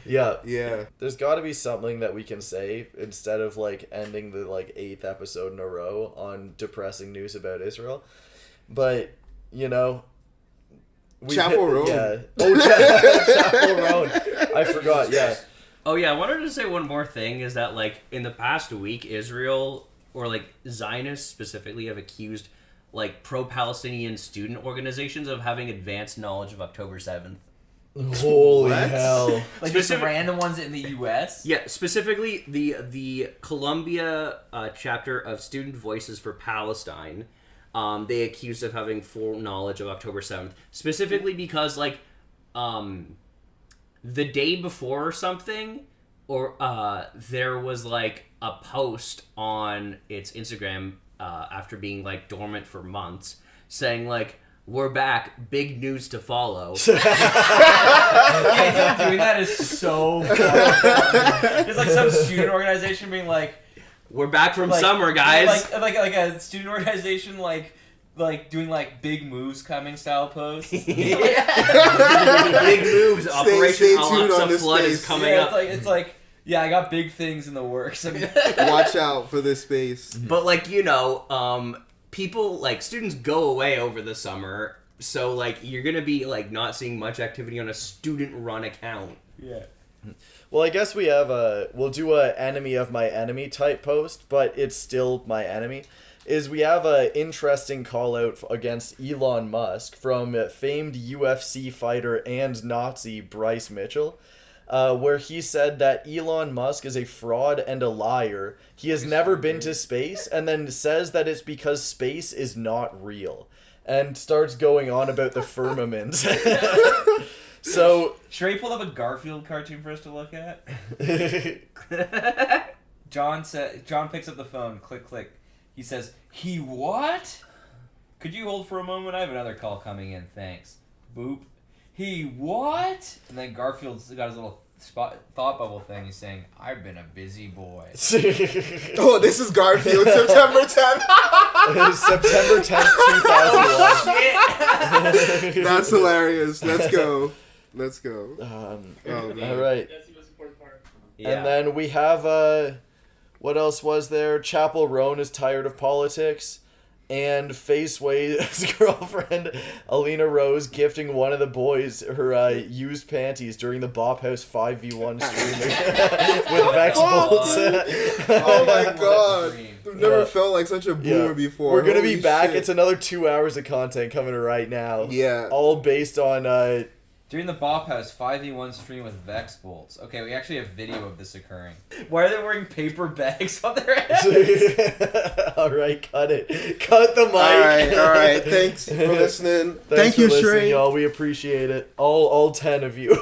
Yeah. There's got to be something that we can say instead of like ending the like 8th episode in a row on depressing news about Israel. But you know. Chapel Road. Yeah. Oh, Chapel Road. I forgot, yeah. Oh, yeah, I wanted to say one more thing, is that, like, in the past week, Israel, or, like, Zionists specifically, have accused, like, pro-Palestinian student organizations of having advanced knowledge of October 7th. Holy hell. Like, just random ones in the U.S.? Yeah, specifically the Columbia chapter of Student Voices for Palestine. They accused of having full knowledge of October 7th. Specifically because, like, the day before or something, or there was, like, a post on its Instagram after being, like, dormant for months, saying, like, we're back, big news to follow. Yeah, doing that is so funny. It's like some student organization being like, we're back from summer, guys. Like a student organization, like doing like big moves coming style posts. Big moves. Operation Al-Aqsa Flood is coming up. It's like, yeah, I got big things in the works. Watch out for this space. But like, you know, people, like, students go away over the summer, so like you're gonna be like not seeing much activity on a student-run account. Yeah. Well, I guess we'll do a enemy of my enemy type post, but it's still my enemy. We have a interesting call out against Elon Musk from famed UFC fighter and Nazi Bryce Mitchell, where he said that Elon Musk is a fraud and a liar. He has never been to space, and then says that it's because space is not real, and starts going on about the firmament. So Shrey pulled up a Garfield cartoon for us to look at. John picks up the phone. Click, click. He says, "He what? Could you hold for a moment? I have another call coming in. Thanks." Boop. "He what?" And then Garfield's got his little thought bubble thing. He's saying, "I've been a busy boy." Oh, this is Garfield, September 10th. September 10th, 2001. That's hilarious. Let's go. All right. That's the most important part. Yeah. And then we have, what else was there? Chapel Roan is tired of politics. And Faceway's girlfriend, Alina Rose, gifting one of the boys her used panties during the Bop House 5v1 streaming with Vex bolts. Oh my god. I've never felt like such a boomer before. We're going to be Holy back. shit. It's another 2 hours of content coming right now. Yeah. All based on... During the Bop House 5v1 stream with Vex bolts. Okay, we actually have video of this occurring. Why are they wearing paper bags on their heads? Alright, cut it. Cut the mic. Alright. Thanks for listening. Thank you, for listening, Shrey. y'all. We appreciate it. All 10 of you.